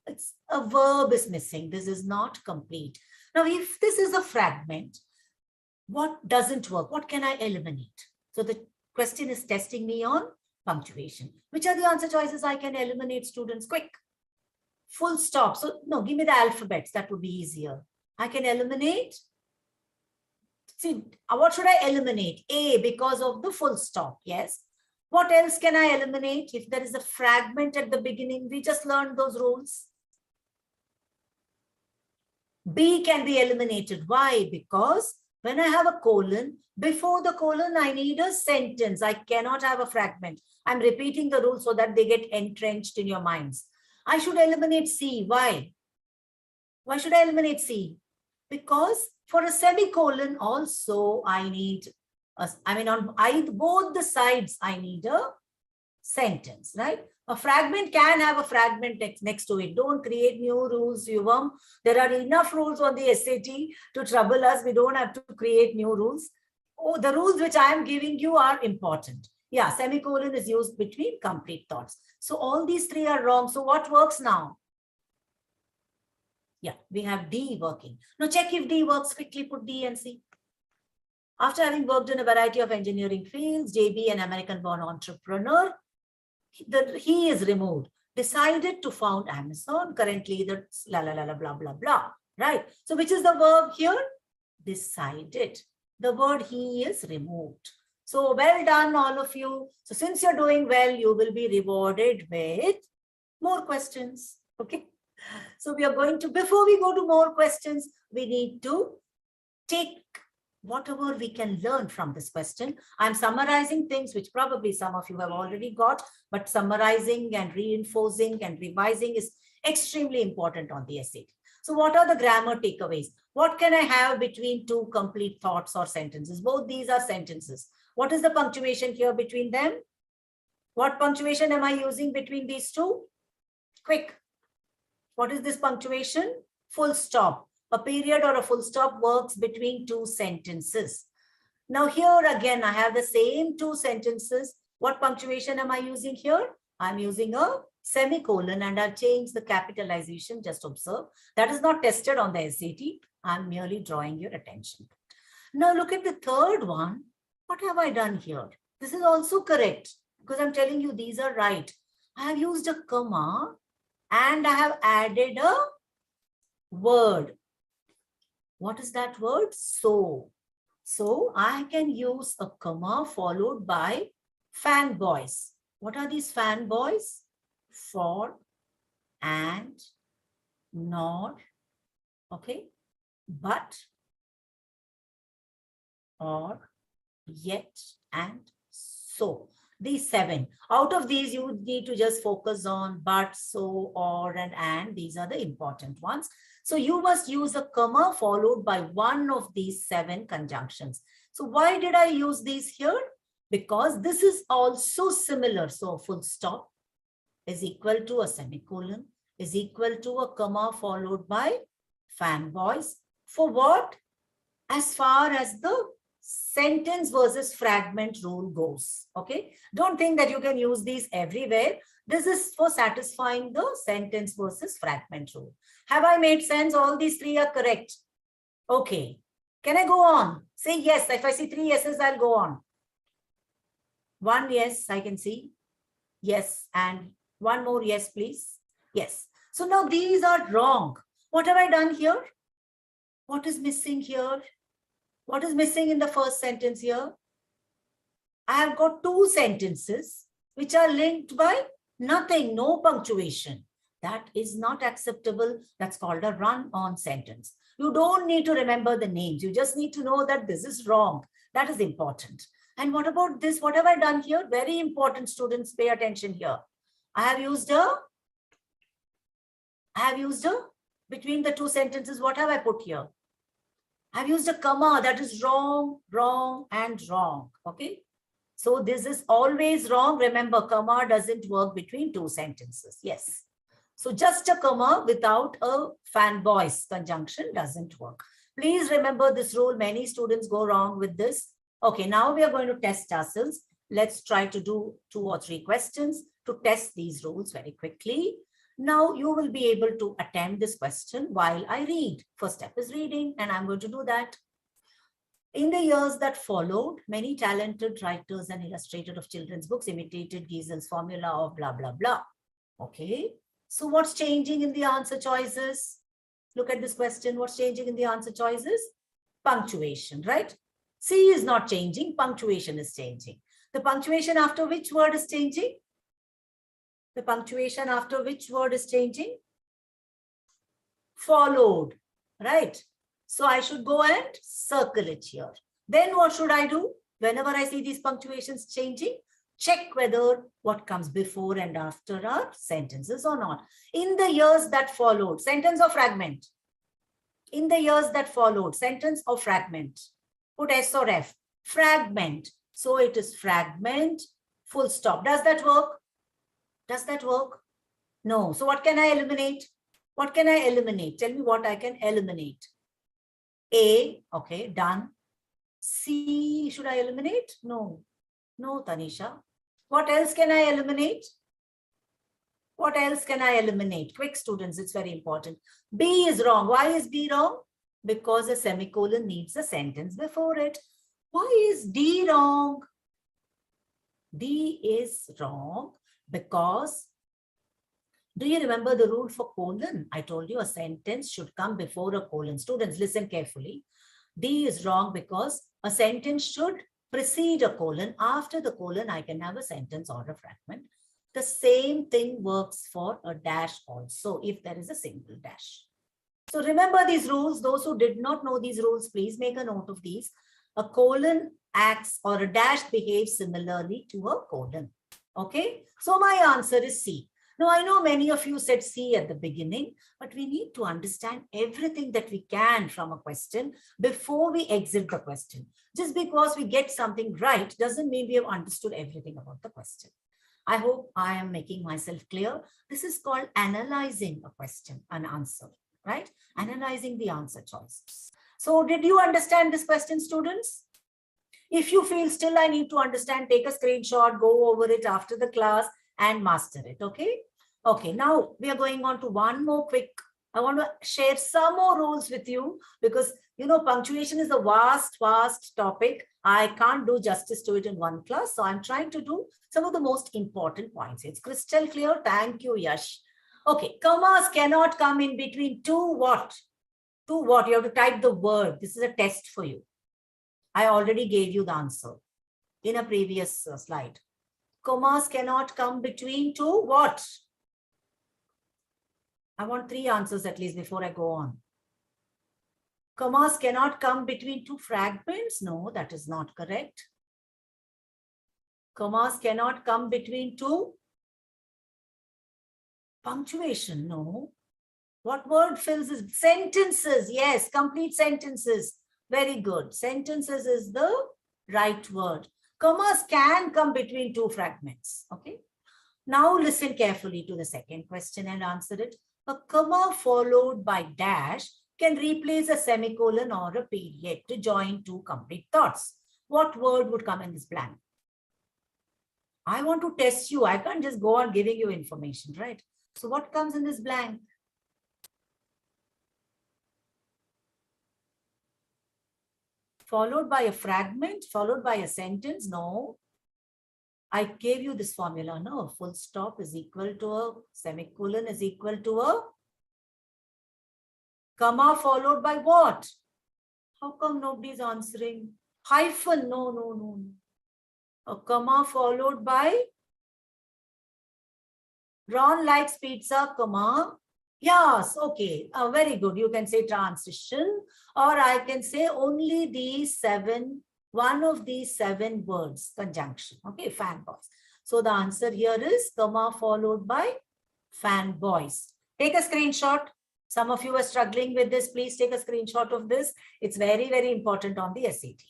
It's a verb is missing. This is not complete. Now, if this is a fragment, what doesn't work? What can I eliminate? So the question is testing me on punctuation. Which are the answer choices I can eliminate, students? Quick. Full stop. So no, give me the alphabets. That would be easier. I can eliminate. See, what should I eliminate? A, because of the full stop. Yes. What else can I eliminate? If there is a fragment at the beginning, we just learned those rules. B can be eliminated. Why? Because when I have a colon, before the colon, I need a sentence. I cannot have a fragment. I'm repeating the rule so that they get entrenched in your minds. I should eliminate C. Why? Why should I eliminate C? Because for a semicolon also, I need, on both the sides, I need a sentence, right? A fragment can have a fragment next to it. Don't create new rules, Yuvam. There are enough rules on the SAT to trouble us. We don't have to create new rules. Oh, the rules which I am giving you are important. Yeah, semicolon is used between complete thoughts. So all these three are wrong. So what works now? Yeah, we have D working. Now check if D works. Quickly put D and see. After having worked in a variety of engineering fields, JB, an American-born entrepreneur, he is removed, decided to found Amazon, currently that's blah, blah, blah, right? So which is the verb here? Decided. The word he is removed. So well done, all of you. So since you're doing well, you will be rewarded with more questions, okay? So we are going to, before we go to more questions, we need to take whatever we can learn from this question. I'm summarizing things which probably some of you have already got, but summarizing and reinforcing and revising is extremely important on the SAT. So what are the grammar takeaways? What can I have between two complete thoughts or sentences? Both these are sentences. What is the punctuation here between them? What punctuation am I using between these two? Quick. What is this punctuation? Full stop. A period or a full stop works between two sentences. Now here again, I have the same two sentences. What punctuation am I using here? I'm using a semicolon and I've changed the capitalization. Just observe. That is not tested on the SAT. I'm merely drawing your attention. Now look at the third one. What have I done here? This is also correct because I'm telling you these are right. I have used a comma and I have added a word. What is that word? So. So I can use a comma followed by fanboys. What are these fanboys? For, and, nor, okay, but, or, yet, and so. These 7. Out of these, you would need to just focus on but, so, or, and. These are the important ones. So you must use a comma followed by one of these 7 conjunctions. So why did I use these here? Because this is also similar. So full stop is equal to a semicolon is equal to a comma followed by fanboys. For what? As far as the sentence versus fragment rule goes. Okay. Don't think that you can use these everywhere. This is for satisfying the sentence versus fragment rule. Have I made sense? All these 3 are correct. Okay. Can I go on? Say yes. If I see 3 yeses, I'll go on. 1 yes, I can see. Yes. And one more yes, please. Yes. So now these are wrong. What have I done here? What is missing here? What is missing in the first sentence here? I have got 2 sentences which are linked by nothing, no punctuation. That is not acceptable. That's called a run-on sentence. You don't need to remember the names. You just need to know that this is wrong. That is important. And what about this? What have I done here? Very important, students, pay attention here. I have used a, between the 2 sentences, what have I put here? I've used a comma. That is wrong, wrong, and wrong. Okay. So this is always wrong. Remember, comma doesn't work between 2 sentences. Yes. So just a comma without a fanboys conjunction doesn't work. Please remember this rule. Many students go wrong with this. Okay, now we are going to test ourselves. Let's try to do 2 or 3 questions to test these rules very quickly. Now you will be able to attempt this question while I read. First step is reading, and I'm going to do that. In the years that followed, many talented writers and illustrators of children's books imitated Giesel's formula of blah, blah, blah. Okay. So what's changing in the answer choices? Look at this question. What's changing in the answer choices? Punctuation, right? C is not changing. Punctuation is changing. The punctuation after which word is changing? The punctuation after which word is changing? Followed, right? So I should go and circle it here. Then what should I do? Whenever I see these punctuations changing, check whether what comes before and after are sentences or not. In the years that followed, sentence or fragment? In the years that followed, sentence or fragment? Put S or F. Fragment. So it is fragment, full stop. Does that work? Does that work? No. So what can I eliminate? What can I eliminate? Tell me what I can eliminate. A, okay, done. C, should I eliminate? No. No, Tanisha. What else can I eliminate? What else can I eliminate? Quick, students, it's very important. B is wrong. Why is B wrong? Because a semicolon needs a sentence before it. Why is D wrong? D is wrong because, do you remember the rule for colon? I told you a sentence should come before a colon. Students, listen carefully. D is wrong because a sentence should precede a colon. After the colon, I can have a sentence or a fragment. The same thing works for a dash also, if there is a single dash. So remember these rules. Those who did not know these rules, please make a note of these. A colon acts or a dash behaves similarly to a colon. Okay. So my answer is C. Now, I know many of you said C at the beginning, but we need to understand everything that we can from a question before we exit the question. Just because we get something right doesn't mean we have understood everything about the question. I hope I am making myself clear. This is called analyzing a question, an answer, right? Analyzing the answer choices. So did you understand this question, students? If you feel still I need to understand, take a screenshot, go over it after the class and master it, okay? Okay, now we are going on to one more quick. I want to share some more rules with you because, you know, punctuation is a vast topic. I can't do justice to it in one class. So I'm trying to do some of the most important points. It's crystal clear. Thank you, Yash. Okay, commas cannot come in between two what? Two what? You have to type the word. This is a test for you. I already gave you the answer in a previous slide. Commas cannot come between two what? I want 3 answers at least before I go on. Commas cannot come between two fragments. No, that is not correct. Commas cannot come between two punctuation. No. What word fills this? Sentences. Yes, complete sentences. Very good. Sentences is the right word. Commas can come between two fragments. Okay. Now listen carefully to the second question and answer it. A comma followed by dash can replace a semicolon or a period to join two complete thoughts. What word would come in this blank? I want to test you. I can't just go on giving you information, right? So what comes in this blank? Followed by a fragment, followed by a sentence? No. I gave you this formula, no? A full stop is equal to a semicolon is equal to a comma followed by what? How come nobody's answering? Hyphen, no. A comma followed by Ron likes pizza, comma. Yes, okay, very good. You can say transition, or I can say only these 7, one of these 7 words, conjunction. Okay, fanboys. So the answer here is comma followed by fanboys. Take a screenshot. Some of you are struggling with this. Please take a screenshot of this. It's very, very important on the SAT.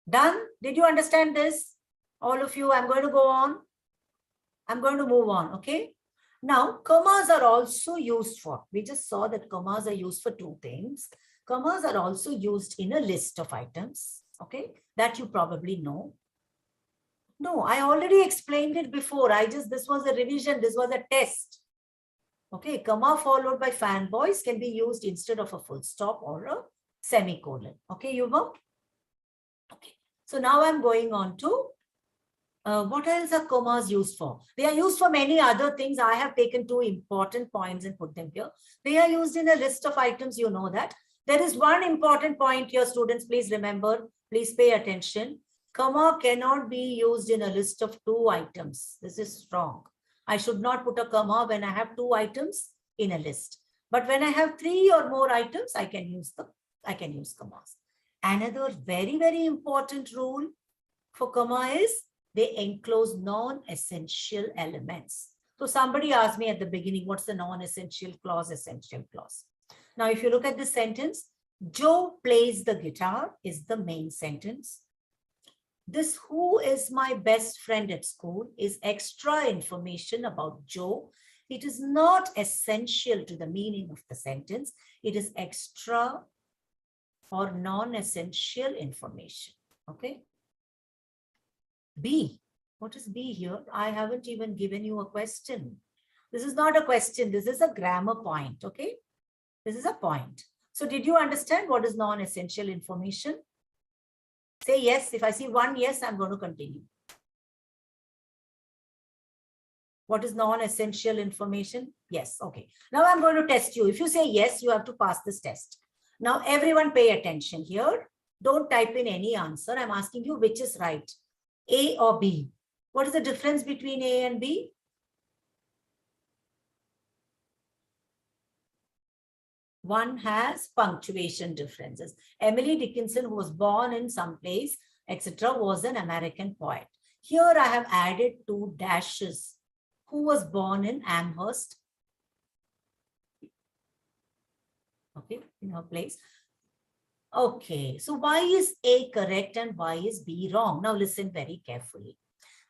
Done? Did you understand this? All of you, I'm going to go on. I'm going to move on, okay? Now, commas are also used for, we just saw that commas are used for 2 things. Commas are also used in a list of items, okay? That you probably know. No, I already explained it before. This was a revision. This was a test. Okay, comma followed by fanboys can be used instead of a full stop or a semicolon. Okay, Yuva? Okay, so now I'm going on to what else are commas used for? They are used for many other things. I have taken 2 important points and put them here. They are used in a list of items. You know that. There is one important point here, students. Please remember, please pay attention. Comma cannot be used in a list of 2 items. This is wrong. I should not put a comma when I have 2 items in a list. But when I have 3 or more items, I can use commas. Another very, very important rule for comma is they enclose non-essential elements. So somebody asked me at the beginning, what's the non-essential clause, essential clause? Now, if you look at this sentence, Joe plays the guitar is the main sentence. This who is my best friend at school is extra information about Joe. It is not essential to the meaning of the sentence. It is extra or non-essential information. Okay. B. What is B here? I haven't even given you a question. This is not a question. This is a grammar point. Okay. This is a point. So did you understand what is non-essential information? Say yes. If I see 1 yes, I'm going to continue. What is non-essential information? Yes. Okay. Now I'm going to test you. If you say yes, you have to pass this test. Now everyone pay attention here. Don't type in any answer. I'm asking you which is right. A or B? What is the difference between A and B? One has punctuation differences. Emily Dickinson, who was born in some place, etc., was an American poet. Here I have added 2 dashes. who was born in Amherst. Okay, in her place. Okay, so why is A correct and why is B wrong? Now listen very carefully.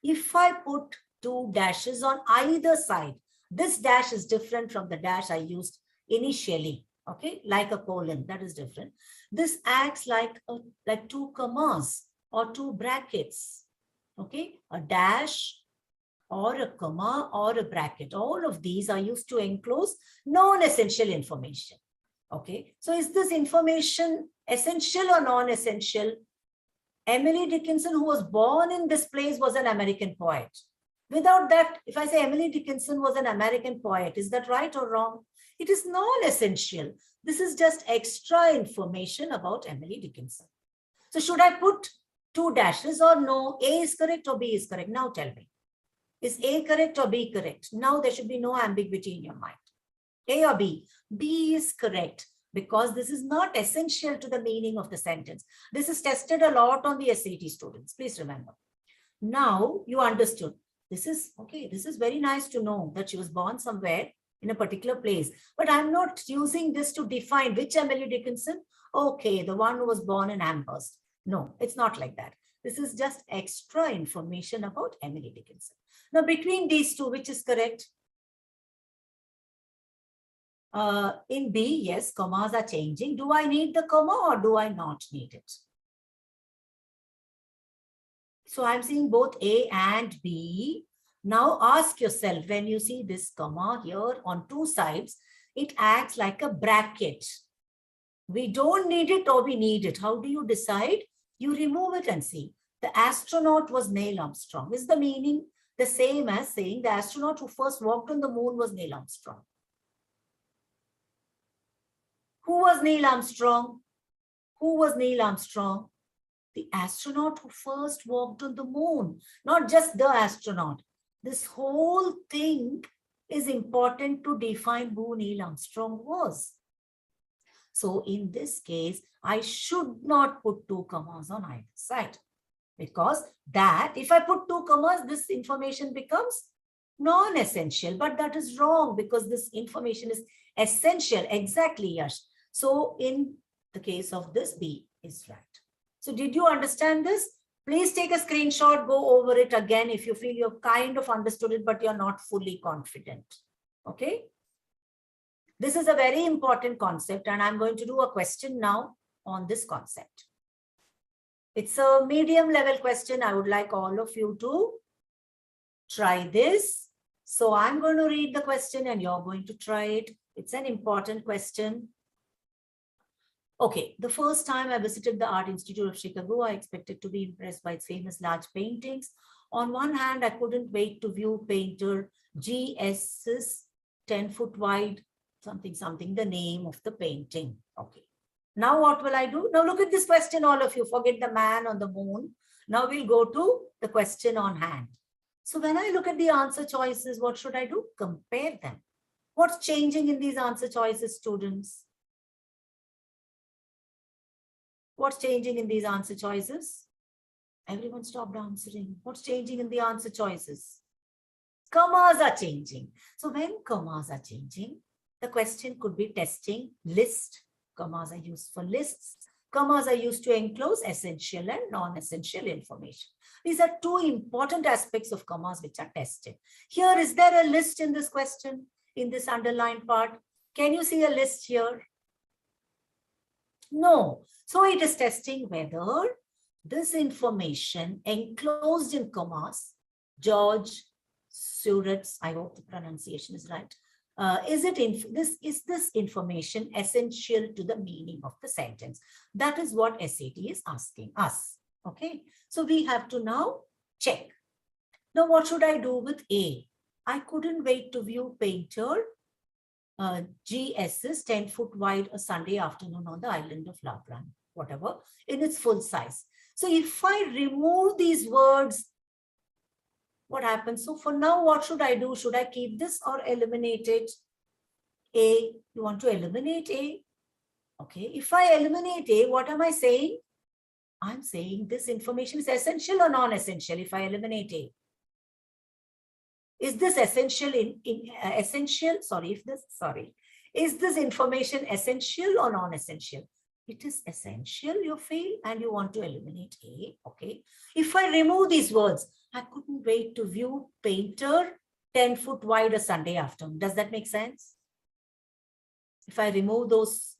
If I put two dashes on either side, this dash is different from the dash I used initially. Okay, like a colon, that is different. This acts like two commas or two brackets. Okay, a dash or a comma or a bracket. All of these are used to enclose non-essential information. Okay, so is this information essential or non-essential? Emily Dickinson, who was born in this place, was an American poet. Without that, if I say Emily Dickinson was an American poet, is that right or wrong? It is non-essential. This is just extra information about Emily Dickinson. So should I put two dashes or no? A is correct or B is correct? Now tell me. Is A correct or B correct? Now there should be no ambiguity in your mind. A or B? B is correct because this is not essential to the meaning of the sentence. This is tested a lot on the SAT students. Please remember. Now you understood. This is okay. This is very nice to know that she was born somewhere in a particular place. But I'm not using this to define which Emily Dickinson. Okay, the one who was born in Amherst. No, it's not like that. This is just extra information about Emily Dickinson. Now, between these two, which is correct? In B, yes, commas are changing. Do I need the comma or do I not need it? So I'm seeing both A and B. Now ask yourself, when you see this comma here on two sides, it acts like a bracket. We don't need it or we need it. How do you decide? You remove it and see. The astronaut was Neil Armstrong. Is the meaning the same as saying the astronaut who first walked on the moon was Neil Armstrong? Who was Neil Armstrong? Who was Neil Armstrong? The astronaut who first walked on the moon, not just the astronaut. This whole thing is important to define who Neil Armstrong was. So in this case, I should not put two commas on either side because that if I put two commas, this information becomes non-essential, but that is wrong because this information is essential. Exactly, Yash. So in the case of this, B is right. So did you understand this? Please take a screenshot, go over it again if you feel you've kind of understood it, but you're not fully confident. Okay. This is a very important concept and I'm going to do a question now on this concept. It's a medium level question. I would like all of you to try this. So I'm going to read the question and you're going to try it. It's an important question. Okay, the first time I visited the Art Institute of Chicago, I expected to be impressed by its famous large paintings. On one hand, I couldn't wait to view painter G.S.'s 10-foot wide, something, the name of the painting. Okay, now what will I do? Now look at this question, all of you. Forget the man on the moon. Now we'll go to the question on hand. So when I look at the answer choices, what should I do? Compare them. What's changing in these answer choices, students? What's changing in these answer choices? Everyone stopped answering. What's changing in the answer choices? Commas are changing. So when commas are changing, the question could be testing list. Commas are used for lists. Commas are used to enclose essential and non-essential information. These are two important aspects of commas which are tested. Here, is there a list in this question, in this underlined part? Can you see a list here? No. So it is testing whether this information enclosed in commas, George Suret's, I hope the pronunciation is right, is this information essential to the meaning of the sentence? That is what SAT is asking us. Okay. So we have to now check. Now what should I do with A? I couldn't wait to view painter G.S.'s 10-foot wide a Sunday afternoon on the island of Lapland, whatever, in its full size. So if I remove these words, what happens? So for now, what should I do? Should I keep this or eliminate it? A, you want to eliminate A? Okay, if I eliminate A, what am I saying? I'm saying this information is essential or non-essential if I eliminate A. Is this essential essential? Is this information essential or non-essential? It is essential, you feel, and you want to eliminate A. Okay. If I remove these words, I couldn't wait to view painter 10 foot wide a Sunday afternoon. Does that make sense? If I remove those,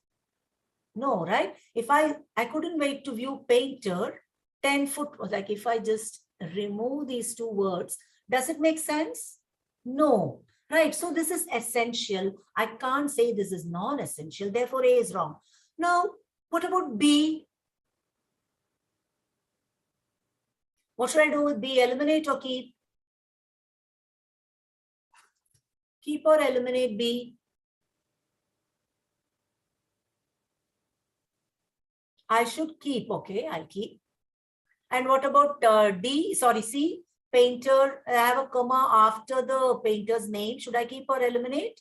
no, right? If I couldn't wait to view painter 10 foot, like if I just remove these two words, does it make sense? No, right? So this is essential. I can't say this is non-essential. Therefore, A is wrong. Now, what about B? What should I do with B? Eliminate or keep? Keep or eliminate B? I should keep. Okay, I'll keep. And what about D? Sorry, C? Painter, I have a comma after the painter's name. Should I keep or eliminate?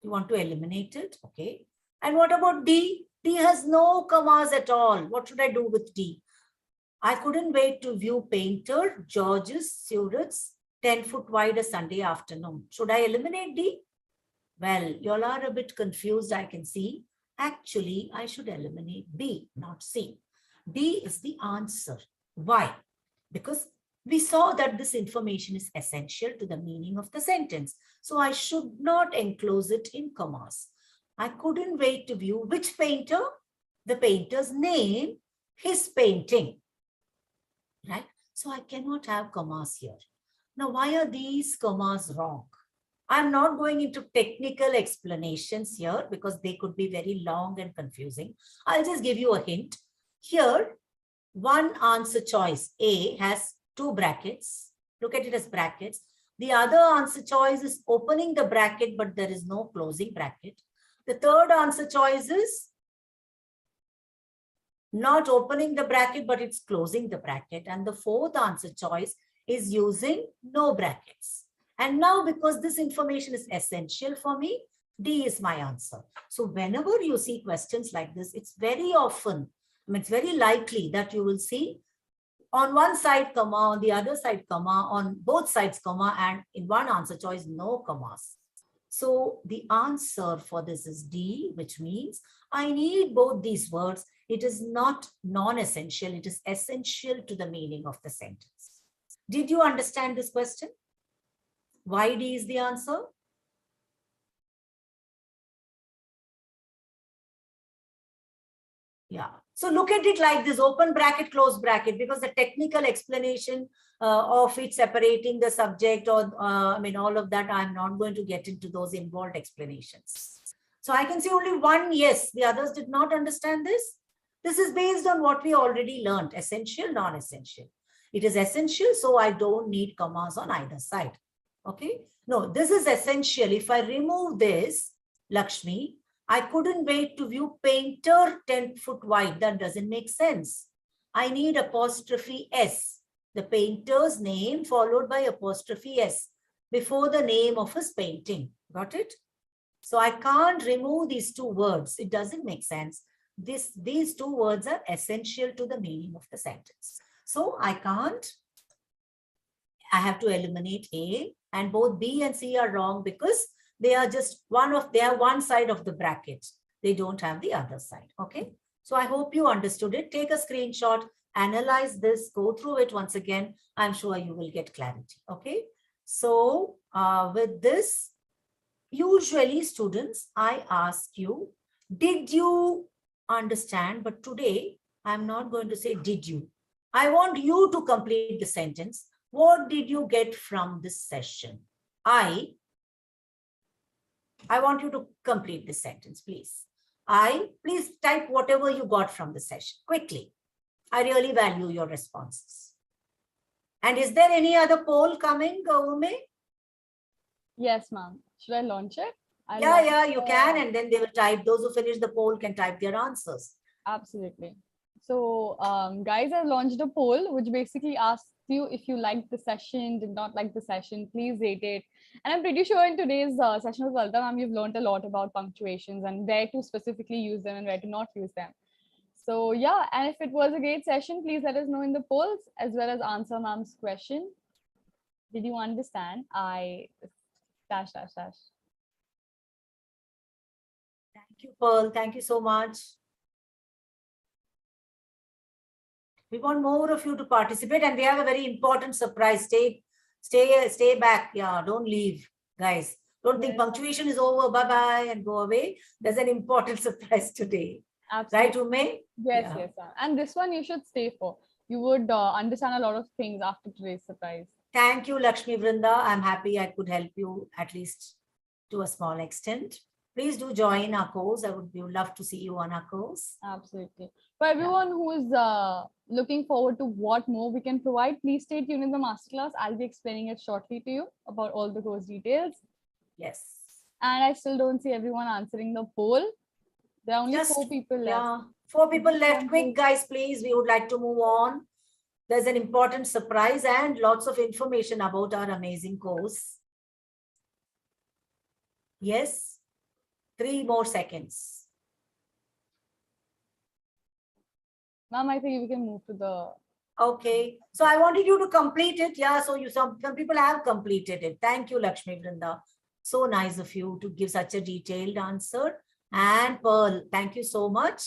You want to eliminate it? Okay. And what about D? D has no commas at all. What should I do with D? I couldn't wait to view painter George's suits 10 foot wide a Sunday afternoon. Should I eliminate D? Well, you all are a bit confused, I can see. Actually, I should eliminate B, not C. D is the answer. Why? Because we saw that this information is essential to the meaning of the sentence. So I should not enclose it in commas. I couldn't wait to view which painter? The painter's name, his painting. Right? So I cannot have commas here. Now, why are these commas wrong? I'm not going into technical explanations here because they could be very long and confusing. I'll just give you a hint. Here, one answer choice, A, has two brackets. Look at it as brackets. The other answer choice is opening the bracket, but there is no closing bracket. The third answer choice is not opening the bracket, but it's closing the bracket. And the fourth answer choice is using no brackets. And now, because this information is essential for me, D is my answer. So whenever you see questions like this, it's very often, it's very likely that you will see on one side comma, on the other side comma, on both sides comma, and in one answer choice, no commas. So the answer for this is D, which means I need both these words. It is not non-essential. It is essential to the meaning of the sentence. Did you understand this question? Why D is the answer? Yeah. So look at it like this, open bracket, close bracket, because the technical explanation of it separating the subject or, all of that, I'm not going to get into those involved explanations. So I can see only one yes, the others did not understand this. This is based on what we already learned, essential, non-essential. It is essential, so I don't need commas on either side. Okay. No, this is essential. If I remove this, Lakshmi, I couldn't wait to view painter 10 foot wide. That doesn't make sense. I need apostrophe S, the painter's name followed by apostrophe S before the name of his painting. Got it? So I can't remove these two words. It doesn't make sense. These two words are essential to the meaning of the sentence. So I have to eliminate A, and both B and C are wrong because they are just one side of the bracket. They don't have the other side. Okay. So I hope you understood it. Take a screenshot, analyze this, go through it once again. I'm sure you will get clarity. Okay. So with this, usually students, I ask you, did you understand? But today I'm not going to say, did you? I want you to complete the sentence. What did you get from this session? I want you to complete this sentence, please. Please type whatever you got from the session quickly. I really value your responses. And is there any other poll coming, Ume? Yes, ma'am. Should I launch it? Yeah, you can. And then they will type, those who finish the poll can type their answers. Absolutely. So guys, I've launched a poll, which basically asks you if you liked the session, did not like the session, please rate it. And I'm pretty sure in today's session with Valda ma'am, you've learned a lot about punctuations and where to specifically use them and where to not use them. So yeah, and if it was a great session, please let us know in the polls as well as answer ma'am's question. Did you understand? I dash dash dash. Thank you, Pearl. Thank you so much. We want more of you to participate, and we have a very important surprise. Stay back. Yeah, don't leave, guys. Don't think punctuation is over. Bye-bye and go away. There's an important surprise today. Absolutely. Right, Ume? Yes, yes. And this one you should stay for. You would understand a lot of things after today's surprise. Thank you, Lakshmi Vrinda. I'm happy I could help you at least to a small extent. Please do join our course. We would love to see you on our course. Absolutely. For everyone who is looking forward to what more we can provide, please stay tuned in the masterclass. I'll be explaining it shortly to you about all the course details. Yes. And I still don't see everyone answering the poll. There are only 4 people left. Yeah, 4 people left. Quick, guys, please. We would like to move on. There's an important surprise and lots of information about our amazing course. Yes. 3 more seconds. Ma'am, I think we can move to the... Okay. So I wanted you to complete it. Yeah. So some people have completed it. Thank you, Lakshmi Vrinda. So nice of you to give such a detailed answer. And Pearl, thank you so much.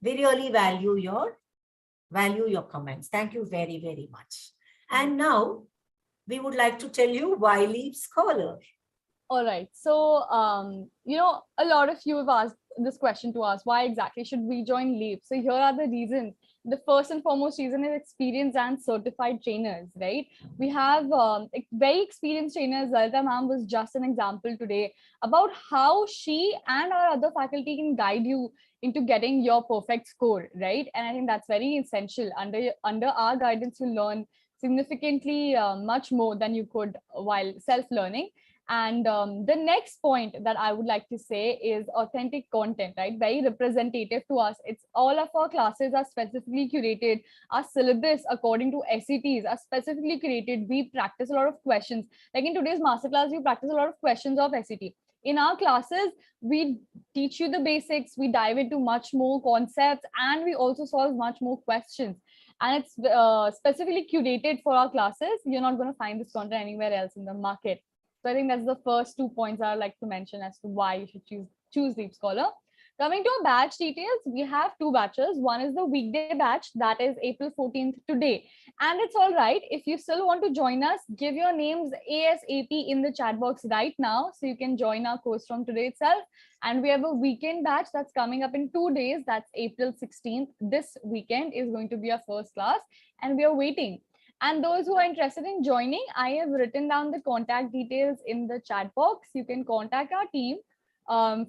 We really value your comments. Thank you very, very much. And now we would like to tell you why Leap Scholar. All right. So, you know, a lot of you have asked this question to us, why exactly should we join Leap? So here are the reasons. The first and foremost reason is experienced and certified trainers, right? We have very experienced trainers. Lalita ma'am was just an example today about how she and our other faculty can guide you into getting your perfect score, right? And I think that's very essential. Under our guidance, you learn significantly much more than you could while self-learning. And the next point that I would like to say is authentic content, right? Very representative to us. It's all of our classes are specifically curated. Our syllabus according to SETs are specifically curated. We practice a lot of questions. Like in today's masterclass, we practice a lot of questions of SET. In our classes, we teach you the basics. We dive into much more concepts, and we also solve much more questions. And it's specifically curated for our classes. You're not going to find this content anywhere else in the market. So I think that's the first 2 points I'd like to mention as to why you should choose Leap Scholar. Coming to our batch details, we have 2 batches. One is the weekday batch, that is April 14th today. And it's all right. If you still want to join us, give your names ASAP in the chat box right now, so you can join our course from today itself. And we have a weekend batch that's coming up in 2 days. That's April 16th. This weekend is going to be our first class, and we are waiting. And those who are interested in joining, I have written down the contact details in the chat box. You can contact our team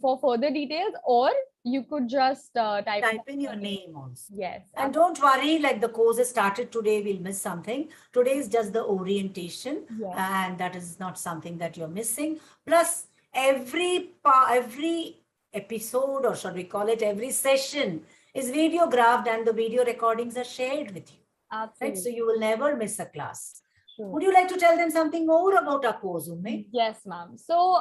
for further details, or you could just type in your name also. Yes. And don't worry, like the course is started today, we'll miss something. Today is just the orientation, and that is not something that you're missing. Plus, every episode, or should we call it every session, is videographed, and the video recordings are shared with you. Absolutely. Right? So you will never miss a class. Sure. Would you like to tell them something more about our course, Ume? Yes, ma'am. So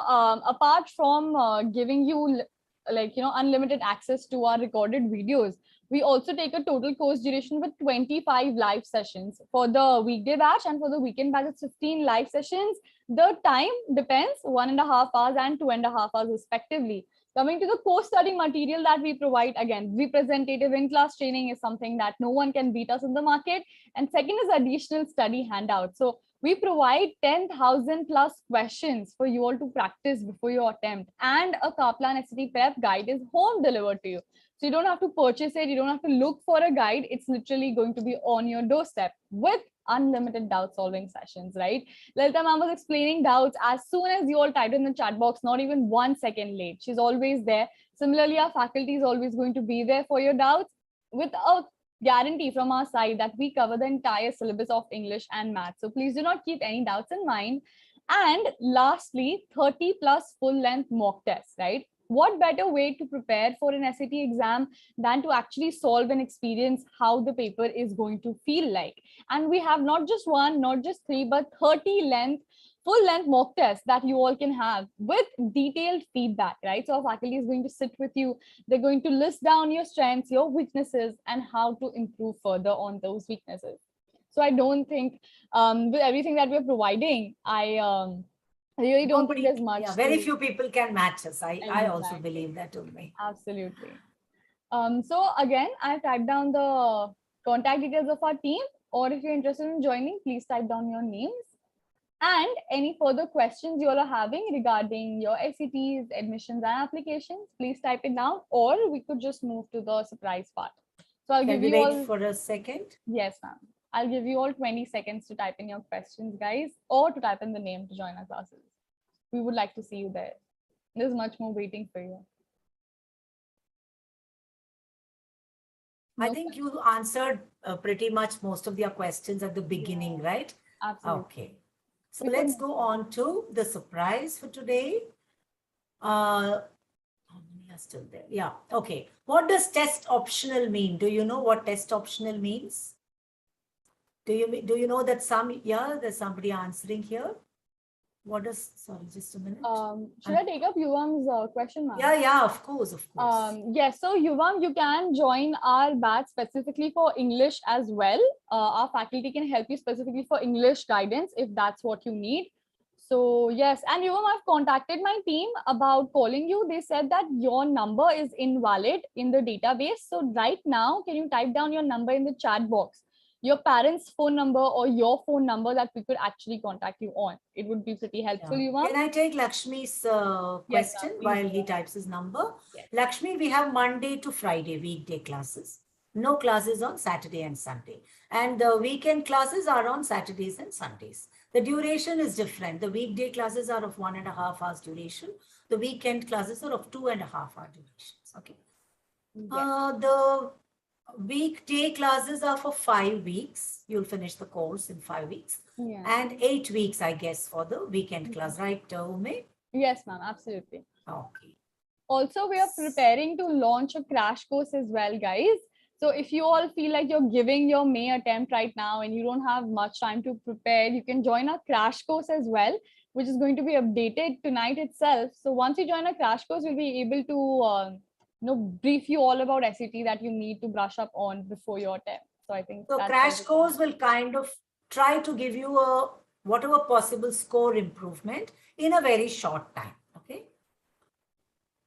apart from giving you unlimited access to our recorded videos, we also take a total course duration with 25 live sessions. For the weekday batch and for the weekend batch, it's 15 live sessions. The time depends, 1.5 hours and 2.5 hours respectively. Coming to the course study material that we provide, again, representative in-class training is something that no one can beat us in the market. And second is additional study handouts. So we provide 10,000 plus questions for you all to practice before you attempt. And a Kaplan SAT prep guide is home delivered to you. So you don't have to purchase it. You don't have to look for a guide. It's literally going to be on your doorstep with unlimited doubt solving sessions, right? Lalita ma'am was explaining doubts as soon as you all typed in the chat box, not even 1 second late. She's always there. Similarly, our faculty is always going to be there for your doubts with a guarantee from our side that we cover the entire syllabus of English and math. So please do not keep any doubts in mind. And lastly, 30 plus full length mock tests, right? What better way to prepare for an SAT exam than to actually solve and experience how the paper is going to feel like? And we have not just 1, not just 3, but 30 full length mock tests that you all can have with detailed feedback, right? So our faculty is going to sit with you. They're going to list down your strengths, your weaknesses, and how to improve further on those weaknesses. So I don't think with everything that we're providing, I really don't think there's much. Yeah, very few people can match us. I also Exactly. believe that only. Absolutely. So again, I typed down the contact details of our team, or if you're interested in joining, please type down your names. And any further questions you all are having regarding your SATs, admissions, and applications, please type it down, or we could just move to the surprise part. So I'll give you wait all. For a second? Yes, ma'am. I'll give you all 20 seconds to type in your questions, guys, or to type in the name to join our classes. We would like to see you there. There's much more waiting for you. I think you answered pretty much most of your questions at the beginning, right? Absolutely. Okay. So let's go on to the surprise for today. How many are still there? Yeah. Okay. What does test optional mean? Do you know what test optional means? Do you know that there's somebody answering here? What does, sorry, just a minute. Should I take up Yuvam's question, ma'am? Yeah, of course. Yes, so Yuvam, you can join our batch specifically for English as well. Our faculty can help you specifically for English guidance if that's what you need. So yes, and Yuvam, I've contacted my team about calling you. They said that your number is invalid in the database. So right now, can you type down your number in the chat box? Your parents' phone number or your phone number that we could actually contact you on. It would be pretty helpful, Yuvam. Can I take Lakshmi's question while he types his number? Yes. Lakshmi, we have Monday to Friday weekday classes. No classes on Saturday and Sunday. And the weekend classes are on Saturdays and Sundays. The duration is different. The weekday classes are of 1.5 hours duration. The weekend classes are of 2.5 hour durations. Okay. Yes. The weekday classes are for 5 weeks. You'll finish the course in 5 weeks. Yeah. And 8 weeks, I guess, for the weekend class, right, Ume? Yes, ma'am, absolutely. Okay. Also, we are preparing to launch a crash course as well, guys. So if you all feel like you're giving your May attempt right now and you don't have much time to prepare, you can join our crash course as well, which is going to be updated tonight itself. So once you join a crash course, we'll be able to brief you all about SAT that you need to brush up on before your attempt. So I think so crash course will kind of try to give you a whatever possible score improvement in a very short time. Okay.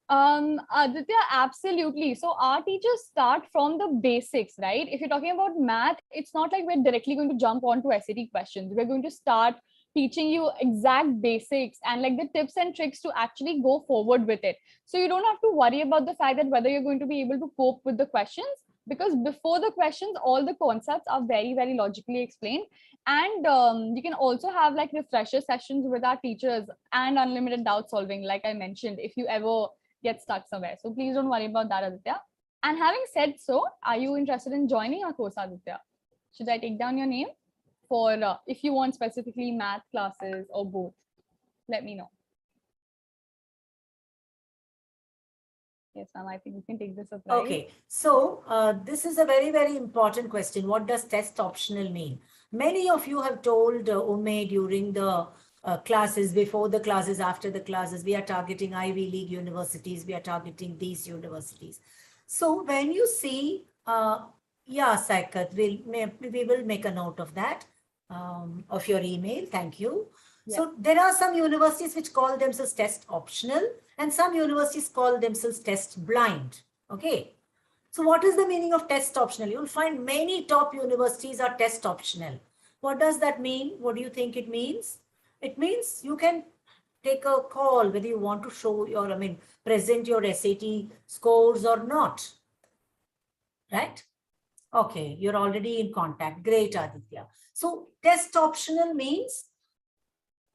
Aditya, absolutely. So our teachers start from the basics, right? If you're talking about math, it's not like we're directly going to jump onto SAT questions. We're going to start teaching you exact basics and like the tips and tricks to actually go forward with it. So you don't have to worry about the fact that whether you're going to be able to cope with the questions, because before the questions, all the concepts are very, very logically explained. And you can also have like refresher sessions with our teachers and unlimited doubt solving, like I mentioned, if you ever get stuck somewhere. So please don't worry about that, Aditya. And having said so, are you interested in joining our course, Aditya? Should I take down your name for if you want specifically math classes or both? Let me know. Yes, ma'am, I think you can take this up, right? Okay, so this is a very, very important question. What does test optional mean? Many of you have told Ume during the classes, before the classes, after the classes, we are targeting Ivy League universities, we are targeting these universities. So when you see, yeah, Saikat, we will make a note of that, of your email. Thank you. Yeah. So there are some universities which call themselves test optional and some universities call themselves test blind. Okay. So what is the meaning of test optional? You'll find many top universities are test optional. What does that mean? What do you think it means? It means you can take a call whether you want to show your, present your SAT scores or not. Right? Okay, you're already in contact. Great, Aditya. So test optional means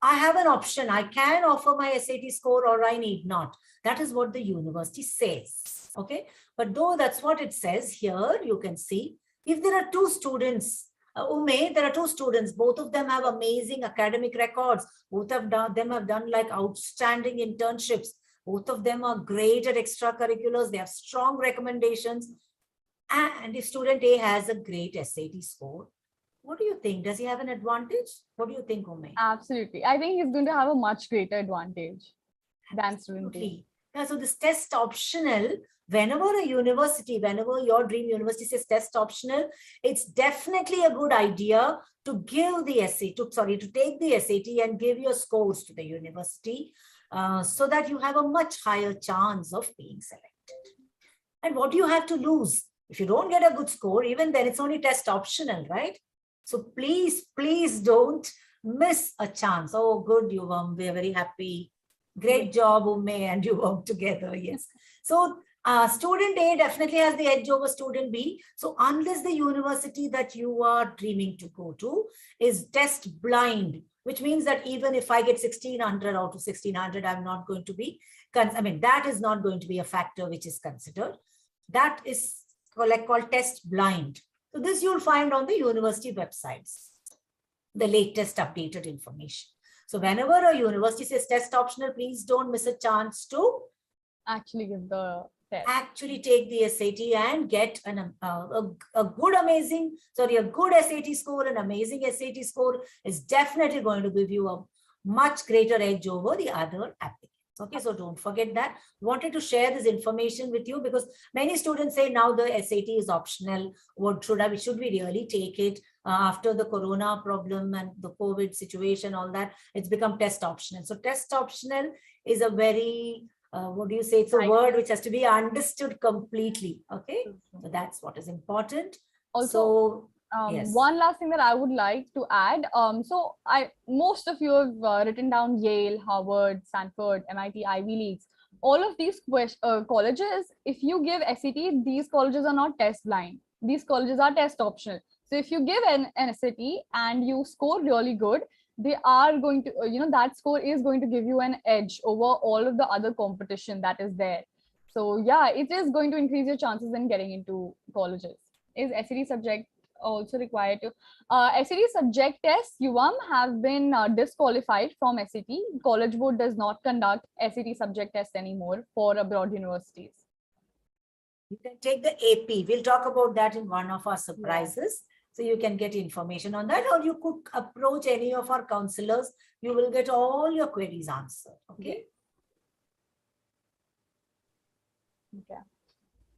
I have an option. I can offer my SAT score or I need not. That is what the university says. Okay. But though that's what it says here, you can see if there are two students, there are two students, both of them have amazing academic records. Both of them have done like outstanding internships. Both of them are great at extracurriculars. They have strong recommendations. And if student A has a great SAT score, what do you think? Does he have an advantage? What do you think, Ume? Absolutely. I think he's going to have a much greater advantage than student A. Yeah, so this test optional, whenever a university, whenever your dream university says test optional, it's definitely a good idea to give the to take the SAT and give your scores to the university so that you have a much higher chance of being selected. And what do you have to lose? If you don't get a good score, even then it's only test optional, right? So please, please don't miss a chance. Oh, good, we are very happy. Great job, Ume, and you work together. Yes. So student A definitely has the edge over student B. So unless the university that you are dreaming to go to is test blind, which means that even if I get 1600 out of 1600, I'm not going to be, that is not going to be a factor which is considered. That is called test blind. So this you'll find on the university websites, the latest updated information. So whenever a university says test optional, please don't miss a chance to actually give the test. Actually take the SAT and get a good SAT score. An amazing SAT score is definitely going to give you a much greater edge over the other applicants. Okay, so don't forget that. Wanted to share this information with you because many students say now the SAT is optional. Should we really take it after the corona problem and the COVID situation, all that? It's become test optional. So test optional is a very, it's a word which has to be understood completely. Okay, so that's what is important. Also, yes. One last thing that I would like to add. So most of you have written down Yale, Harvard, Stanford, MIT, Ivy Leagues. All of these colleges, if you give SAT, these colleges are not test blind. These colleges are test optional. So if you give an SAT and you score really good, they are going to, that score is going to give you an edge over all of the other competition that is there. So yeah, it is going to increase your chances in getting into colleges. Is SAT subject also required to SAT subject tests have been disqualified from SAT. College board does not conduct SAT subject tests anymore for abroad universities. You can take the AP. We'll talk about that in one of our surprises. So you can get information on that, or you could approach any of our counselors. You will get all your queries answered. Okay. Okay.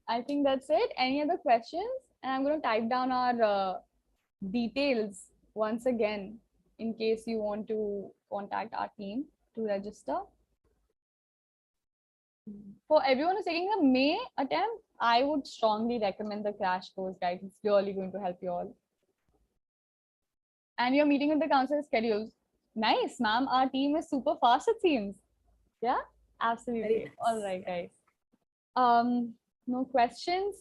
I think that's it. Any other questions? And I'm going to type down our details once again in case you want to contact our team to register. For everyone who's taking the May attempt, I would strongly recommend the crash course, guys. It's really going to help you all. And you're meeting with the counselor schedules. Nice, ma'am. Our team is super fast, it seems. Yeah, absolutely. Nice. All right, guys. No questions.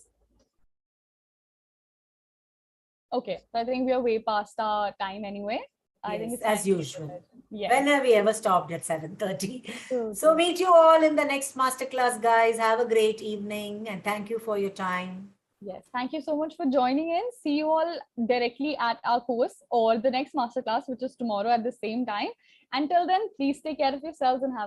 Okay, so I think we are way past our time anyway. Yes, I think it's as usual. Yes. When have we ever stopped at 7:30? So meet you all in the next masterclass, guys. Have a great evening and thank you for your time. Yes, thank you so much for joining in. See you all directly at our course or the next masterclass, which is tomorrow at the same time. Until then, please take care of yourselves and have